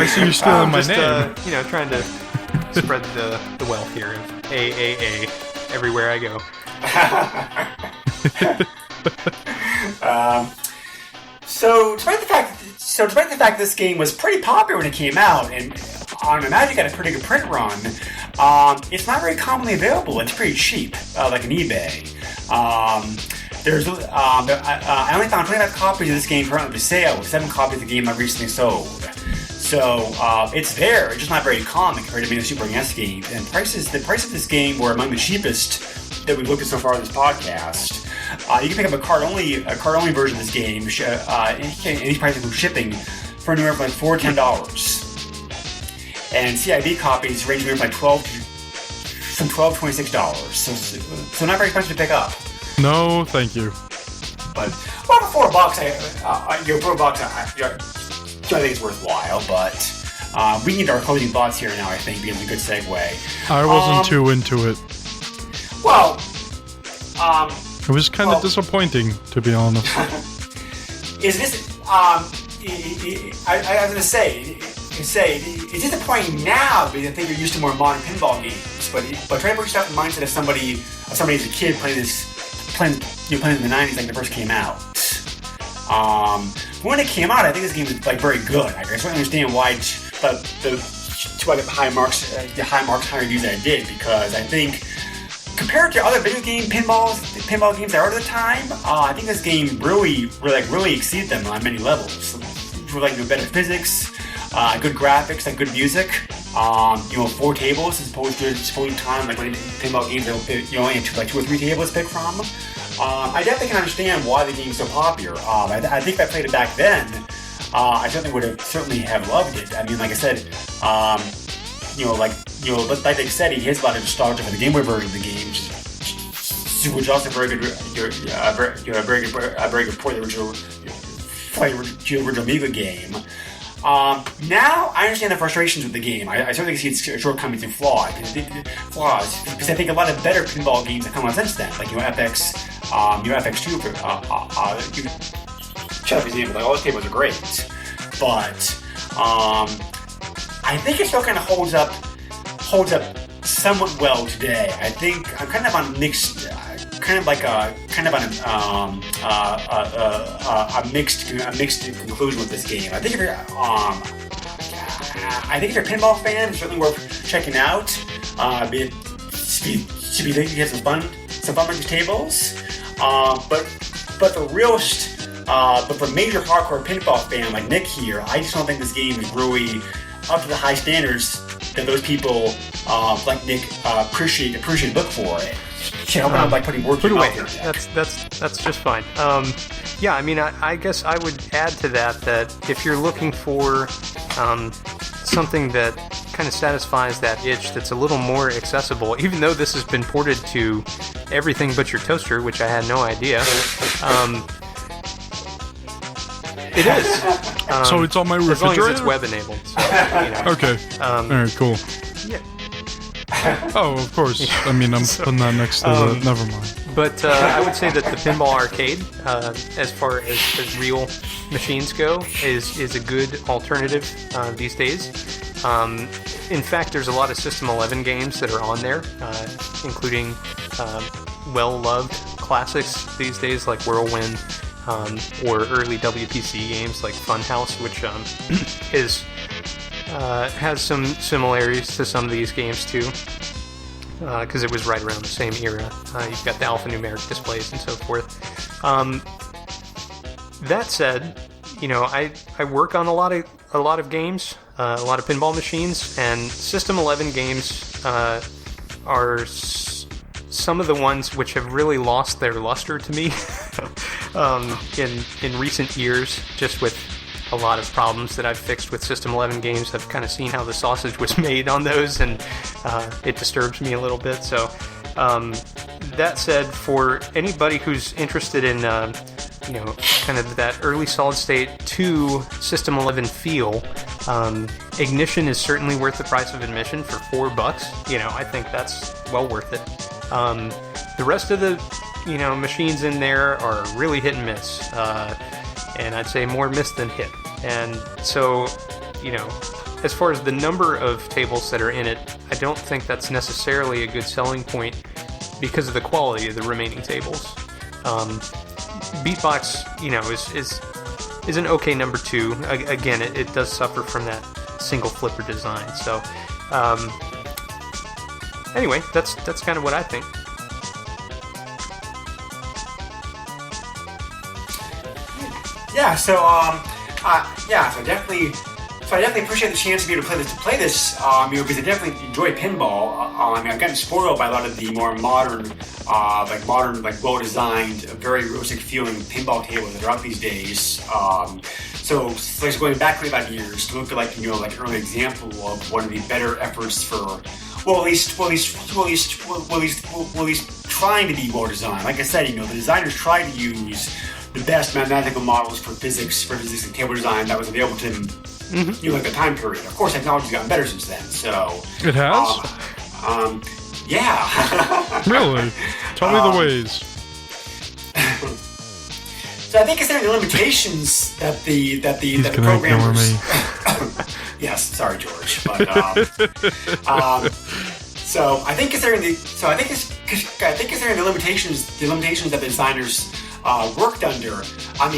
see you're stealing my name. Trying to spread the wealth here of AAA everywhere I go. So, despite the fact this game was pretty popular when it came out, and on Magic got a pretty good print run, it's not very commonly available. It's pretty cheap, like an eBay. I only found 25 copies of this game currently for sale, with 7 copies of the game I've recently sold. So it's there. It's just not very common compared to being a Super NES game. And the prices of this game were among the cheapest that we've looked at so far in this podcast. You can pick up a card-only version of this game, and each price includes shipping for anywhere from $4 to $10. And CID copies range from $12 to $26. So not very expensive to pick up. No, thank you. But for $4, I think it's worthwhile. But we need our closing thoughts here now. I think because it's a good segue. I wasn't too into it. Well, it was kind of disappointing, to be honest. Is this? I was going to say, it's disappointing now because I think you're used to more modern pinball games. But try to put yourself in the mindset of somebody as a kid playing in the '90s, like it first came out. When it came out, I think this game was very good. I certainly understand why the high high reviews that I did, because I think compared to other video game pinball games that are at the time, I think this game really exceeded them on many levels. Better physics, good graphics, and good music. 4 tables as opposed to time like when pinball games you only have 2 or 3 tables to pick from. I definitely can understand why the game's so popular. I think if I played it back then, I certainly would have loved it. I mean, like I said, like they said, he has a lot of nostalgia for the Game Boy version of the game, which is also a very good port of the original Amiga game. Now I understand the frustrations with the game. I certainly see its shortcomings and flaws. Because I think a lot of better pinball games have come out since then, like FX, FX2. For example, like all those tables are great, but I think it still kind of holds up somewhat well today. I think I'm kind of on mixed. A mixed conclusion with this game. I think if you're a pinball fan, it's certainly worth checking out. Should be thinking you have some fun with these tables. But for major hardcore pinball fan like Nick here, I just don't think this game is really up to the high standards that those people like Nick appreciate look for it. I'm like putting words in away. That's just fine. Yeah, I mean, I guess I would add to that if you're looking for something that kind of satisfies that itch that's a little more accessible, even though this has been ported to everything but your toaster, which I had no idea. It is. So it's on my refrigerator? As long as it's web enabled. So, Okay. All right, cool. Yeah. Oh, of course. I mean, I'm putting that next to the... Never mind. But I would say that the Pinball Arcade, as far as real machines go, is a good alternative these days. In fact, there's a lot of System 11 games that are on there, including well-loved classics these days like Whirlwind, or early WPC games like Funhouse, which has some similarities to some of these games too, because it was right around the same era. You've got the alphanumeric displays and so forth. That said, I work on a lot of games, a lot of pinball machines, and System 11 games are some of the ones which have really lost their luster to me in recent years, just with a lot of problems that I've fixed with System 11 games. I've kind of seen how the sausage was made on those, and it disturbs me a little bit. So that said, for anybody who's interested in kind of that early solid state to System 11 feel, Ignition is certainly worth the price of admission for $4. I think that's well worth it. The rest of the machines in there are really hit and miss, and I'd say more miss than hit. And so, as far as the number of tables that are in it, I don't think that's necessarily a good selling point because of the quality of the remaining tables. Beatbox, is an okay number 2. Again, it does suffer from that single flipper design. So, anyway, that's kind of what I think. Yeah. So I definitely appreciate the chance to be able to play this. Because I definitely enjoy pinball. I've gotten spoiled by a lot of the more modern, well-designed, very realistic feeling pinball tables that are out these days. So going back 25 years to look at like an early example of one of the better efforts for, at least trying to be well designed. Like I said, the designers tried to use the best mathematical models for physics and table design that was available to them, at the time period. Of course, technology's gotten better since then. So it has. Yeah. Really? Tell me the ways. So I think considering the limitations that the programmers. Yes, sorry, George, but so I think considering the limitations that the designers worked under. I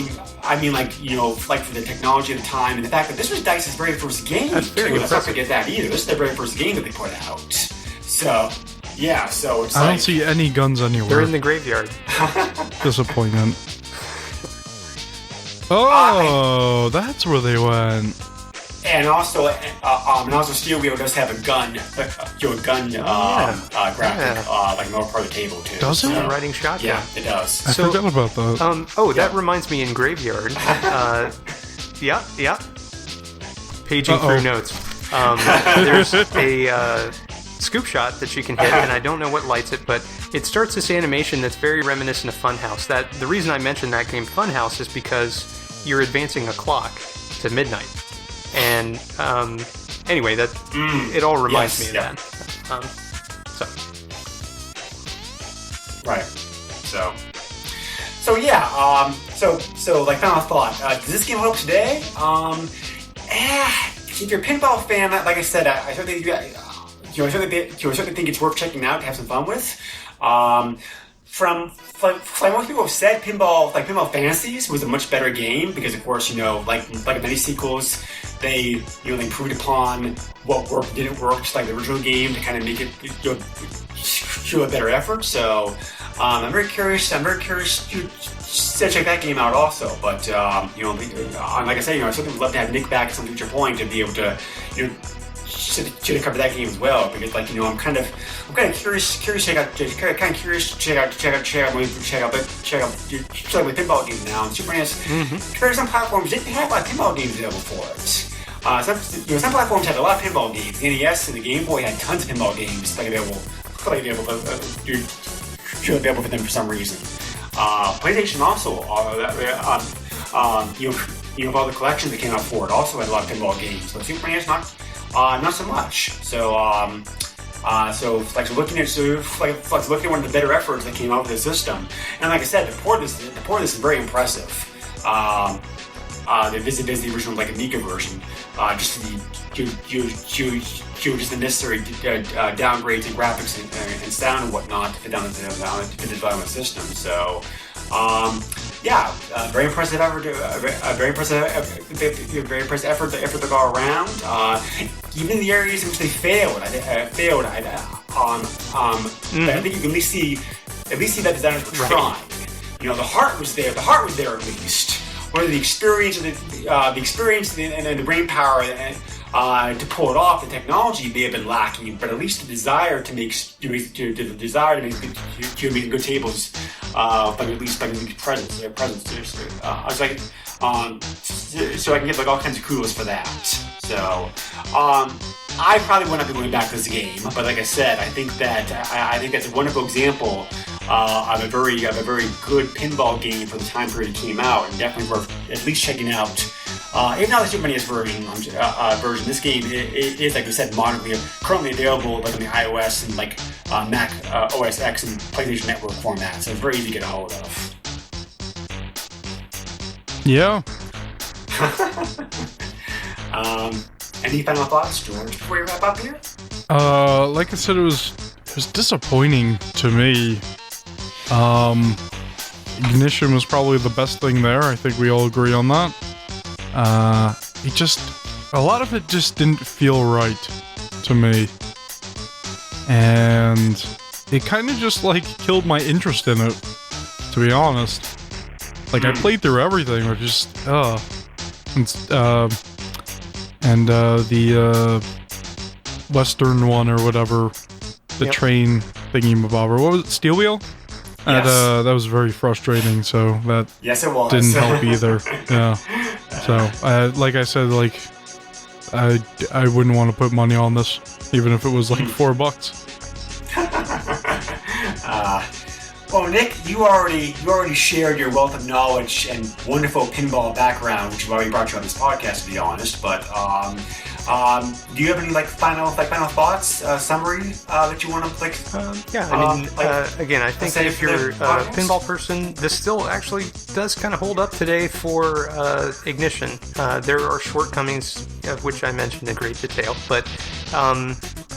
mean, like for the technology of the time and the fact that this was Dice's very first game. That's very Let's not forget that either. This is their very first game that they put out. So yeah, so it's I don't see any guns anywhere. They're in the graveyard. Disappointment. Oh, that's where they went. and also Steel Wheel does have a gun, graphic, like lower part of the table too. Does it? So, Riding shotgun. yeah, it does. I forgot about that. That reminds me in Graveyard. Yeah. Paging through notes. There's a scoop shot that you can hit, and I don't know what lights it, but it starts this animation that's very reminiscent of Funhouse. The reason I mentioned that game Funhouse is because you're advancing a clock to midnight. And anyway, it all reminds me of that. Right. So yeah. So like final thought. Does this game hold up today? If you're a pinball fan, like I said, I certainly think it's worth checking out to have some fun with. From most people have said, Pinball Fantasies was a much better game because, of course, like many sequels, they improved upon what worked and didn't work, just like the original game, to kind of make it show a better effort. So I'm very curious to check that game out also. But like I say, I certainly would love to have Nick back at some future point to be able to should cover that game as well, because I'm kind of curious to check out pinball games now. And Super NES, compared to some platforms, didn't have a lot of pinball games available for it. Some platforms had a lot of pinball games. The NES and the Game Boy had tons of pinball games available for them for some reason. PlayStation also, of all the collections that came out for it, also had a lot of pinball games. But Super NES not so much. So looking at one of the better efforts that came out of the system, and like I said, the port of this is very impressive. They visited the original Amiga version, just the necessary downgrades in graphics and sound and whatnot to fit down the development system. So. Very impressive effort. Very impressive effort to go around. Even in the areas in which they failed, I think you can at least see that designers were trying. The heart was there. The heart was there at least. Whether the experience and the brain power to pull it off, the technology may have been lacking, but at least the desire to make good tables, at least presence. So I can give all kinds of kudos for that. So I probably will not be going back to this game, but like I said, I think that's a wonderful example of a very good pinball game for the time period it came out, and definitely worth at least checking out. If not the Super NES version, this game is, like I said, currently available on the iOS and Mac OS X and PlayStation Network format, so it's very easy to get a hold of. Yeah. Any final thoughts, George, before we wrap up here? Like I said, it was disappointing to me. Ignition was probably the best thing there. I think we all agree on that. A lot of it just didn't feel right to me. And it kind of just killed my interest in it, to be honest. I played through everything, but just, the Western one or whatever, the train thingy-mabobber. What was it, Steel Wheel? Yes. That was very frustrating, so that yes, it was. Didn't help either. Yeah. So, like I said, I wouldn't want to put money on this, even if it was $4. Well, Nick, you already shared your wealth of knowledge and wonderful pinball background, which we've already brought you on this podcast, to be honest. But do you have any final thoughts, summary that you want to again, I think if you're a pinball person, this still actually does kind of hold up today for Ignition. There are shortcomings, of which I mentioned in great detail, but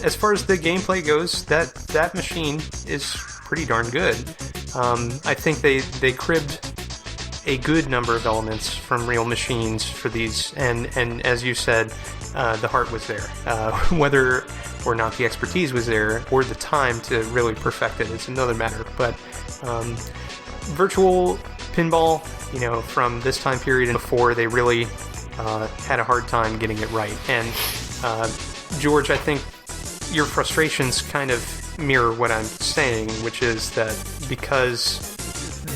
as far as the gameplay goes, that machine is pretty darn good. I think they cribbed a good number of elements from real machines for these, and as you said, the heart was there. Whether or not the expertise was there, or the time to really perfect it, is another matter. But virtual pinball, from this time period and before, they really had a hard time getting it right. And George, I think your frustrations kind of mirror what I'm saying, which is that because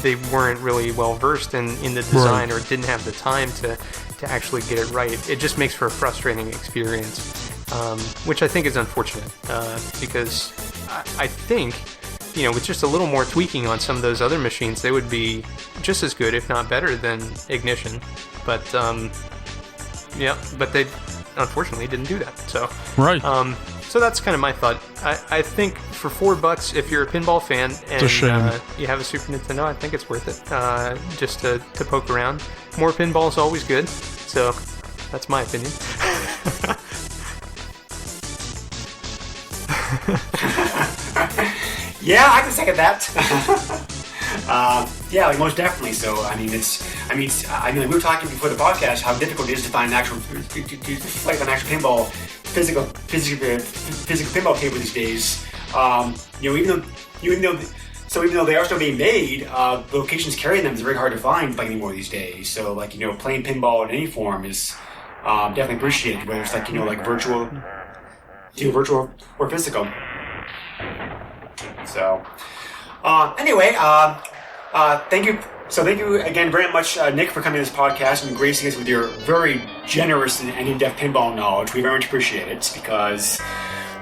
they weren't really well versed in the design, or didn't have the time to actually get it right, it just makes for a frustrating experience, which I think is unfortunate, because I think, with just a little more tweaking on some of those other machines, they would be just as good, if not better, than Ignition. But but they unfortunately didn't do that. So so that's kind of my thought. I think for $4, if you're a pinball fan and you have a Super Nintendo, I think it's worth it, just to poke around. More pinball is always good, so that's my opinion. Yeah, I can second that. Yeah, most definitely. So, we were talking before the podcast how difficult it is to find an actual pinball, physical pinball table these days. Even though they are still being made, the locations carrying them is very hard to find anymore these days. So, playing pinball in any form is definitely appreciated, whether it's virtual or physical. So, anyway, thank you. So thank you again very much, Nick, for coming to this podcast and gracing us with your very generous and in-depth pinball knowledge. We very much appreciate it, because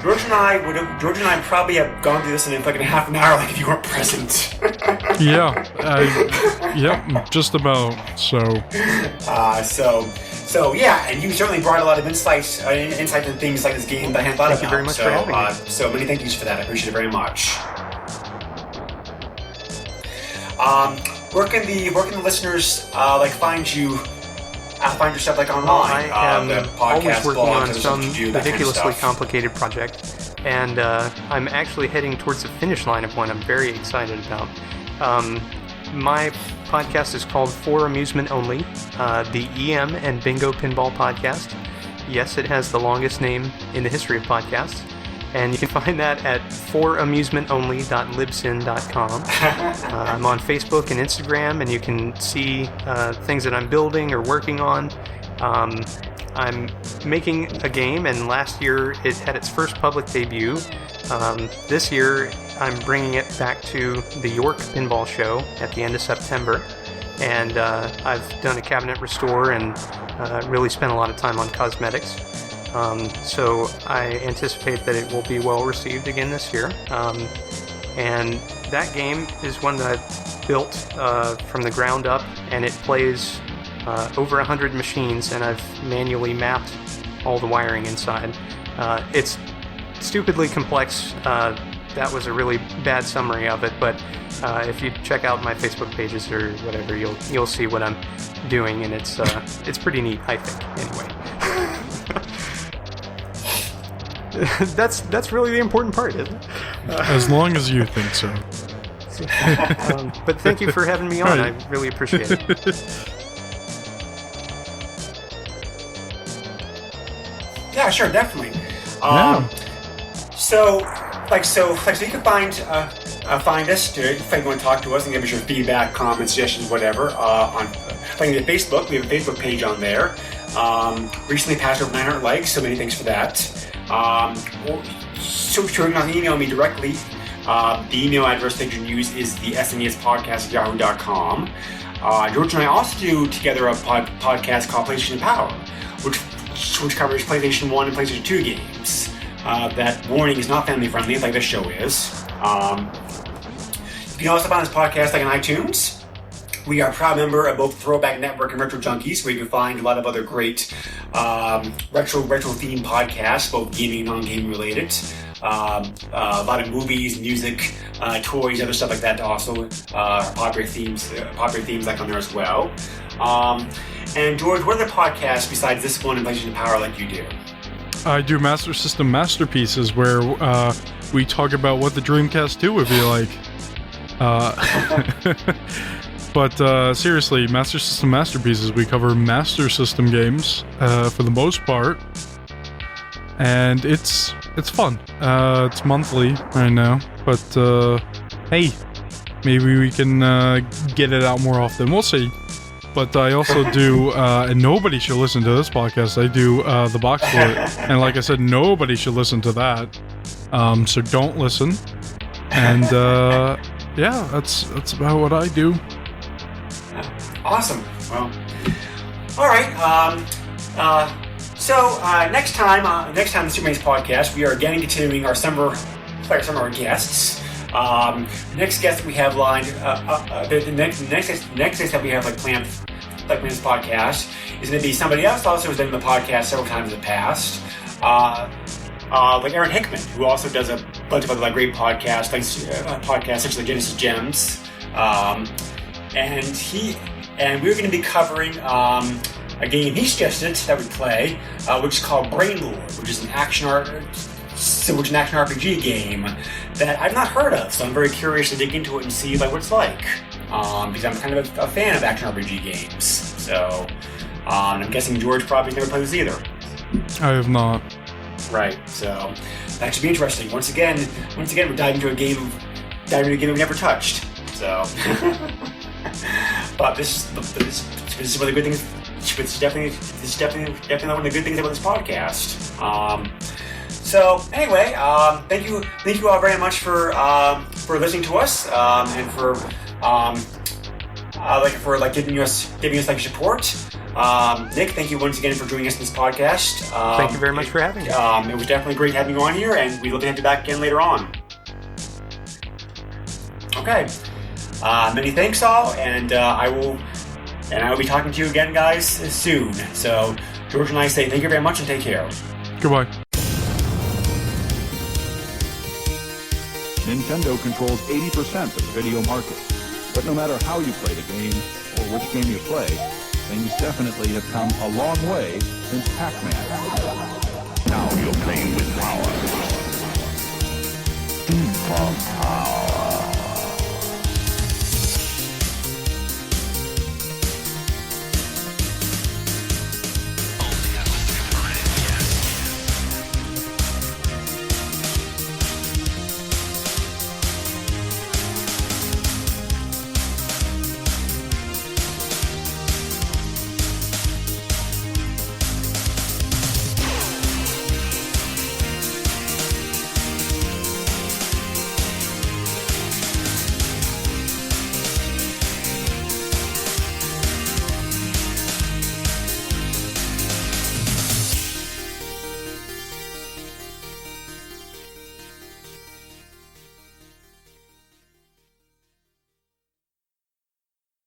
George and I probably have gone through this in like half an hour, if you weren't present. Just about. So yeah, and you certainly brought a lot of insights into things like this game that I hadn't thought about. Thank you very much for having me. So many thank yous for that. I appreciate it very much. Where can the listeners find you? Find your stuff online. I am always working on some ridiculously kind of complicated project, and I'm actually heading towards the finish line of one I'm very excited about. My podcast is called For Amusement Only, the EM and Bingo Pinball Podcast. Yes, it has the longest name in the history of podcasts, and you can find that at foramusementonly.libsyn.com. I'm on Facebook and Instagram, and you can see things that I'm building or working on. I'm making a game, and last year it had its first public debut. This year I'm bringing it back to the York Pinball Show at the end of September, and I've done a cabinet restore and really spent a lot of time on cosmetics. So I anticipate that it will be well received again this year. And that game is one that I've built from the ground up, and it plays over 100 machines, and I've manually mapped all the wiring inside. It's stupidly complex. That was a really bad summary of it, but if you check out my Facebook pages or whatever, you'll see what I'm doing, and it's pretty neat, I think. Anyway. That's really the important part, isn't it? As long as you think so. But thank you for having me on. I really appreciate it. Yeah, sure, definitely. So you can find us if you want to talk to us and give us your feedback, comments, suggestions, whatever. On Facebook, we have a Facebook page on there. Recently passed over 900 likes, so many thanks for that. So if you're not email me directly, the email address that you can use is the SNESpodcast@yahoo.com. George and I also do together a podcast called PlayStation Power, which covers PlayStation 1 and PlayStation 2 games. That warning is not family friendly, like this show is. You can also find this podcast on iTunes. We are a proud member of both Throwback Network and Retro Junkies, where you can find a lot of other great retro themed podcasts, both gaming and non-gaming related. A lot of movies, music, toys, other stuff like that. Also, popular themes like on there as well. And George, what other podcasts besides this one and PlayStation Power like you do? I do Master System Masterpieces, where we talk about what the Dreamcast 2 would be like. But seriously, Master System Masterpieces, we cover Master System games for the most part, and it's fun. It's monthly right now, but hey, maybe we can get it out more often. We'll see. but I also do, and nobody should listen to this podcast. I do the box sport, and like I said, nobody should listen to that. So don't listen. And yeah, that's about what I do. Awesome. Well, all right. So next time on the Super NES podcast, we are again continuing our summer guests. Next guest that we have lined, the next guest that we have planned for this podcast is going to be somebody else also who's been in the podcast several times in the past. Like Aaron Hickman, who also does a bunch of other great podcasts, podcasts such as Genesis Gems, and we're going to be covering a game he suggested that we play, which is called Brain Lord, which is an action RPG game that I've not heard of. So I'm very curious to dig into it and see what it's like, because I'm kind of a fan of action RPG games. So I'm guessing George probably never played this either. I have not. Right. So that should be interesting. Once again, we're diving into a game we've never touched. So, but this is one of the good things. This is definitely one of the good things about this podcast. So anyway, thank you all very much for listening to us, and for giving us your support. Nick, thank you once again for joining us in this podcast. Thank you very much for having me. It was definitely great having you on here, and we'd love to have you back again later on. Okay. Many thanks all, and I will be talking to you again, guys, soon. So George and I say thank you very much and take care. Goodbye. Nintendo controls 80% of the video market. But no matter how you play the game, or which game you play, things definitely have come a long way since Pac-Man. Now you're playing with power. Pinball power.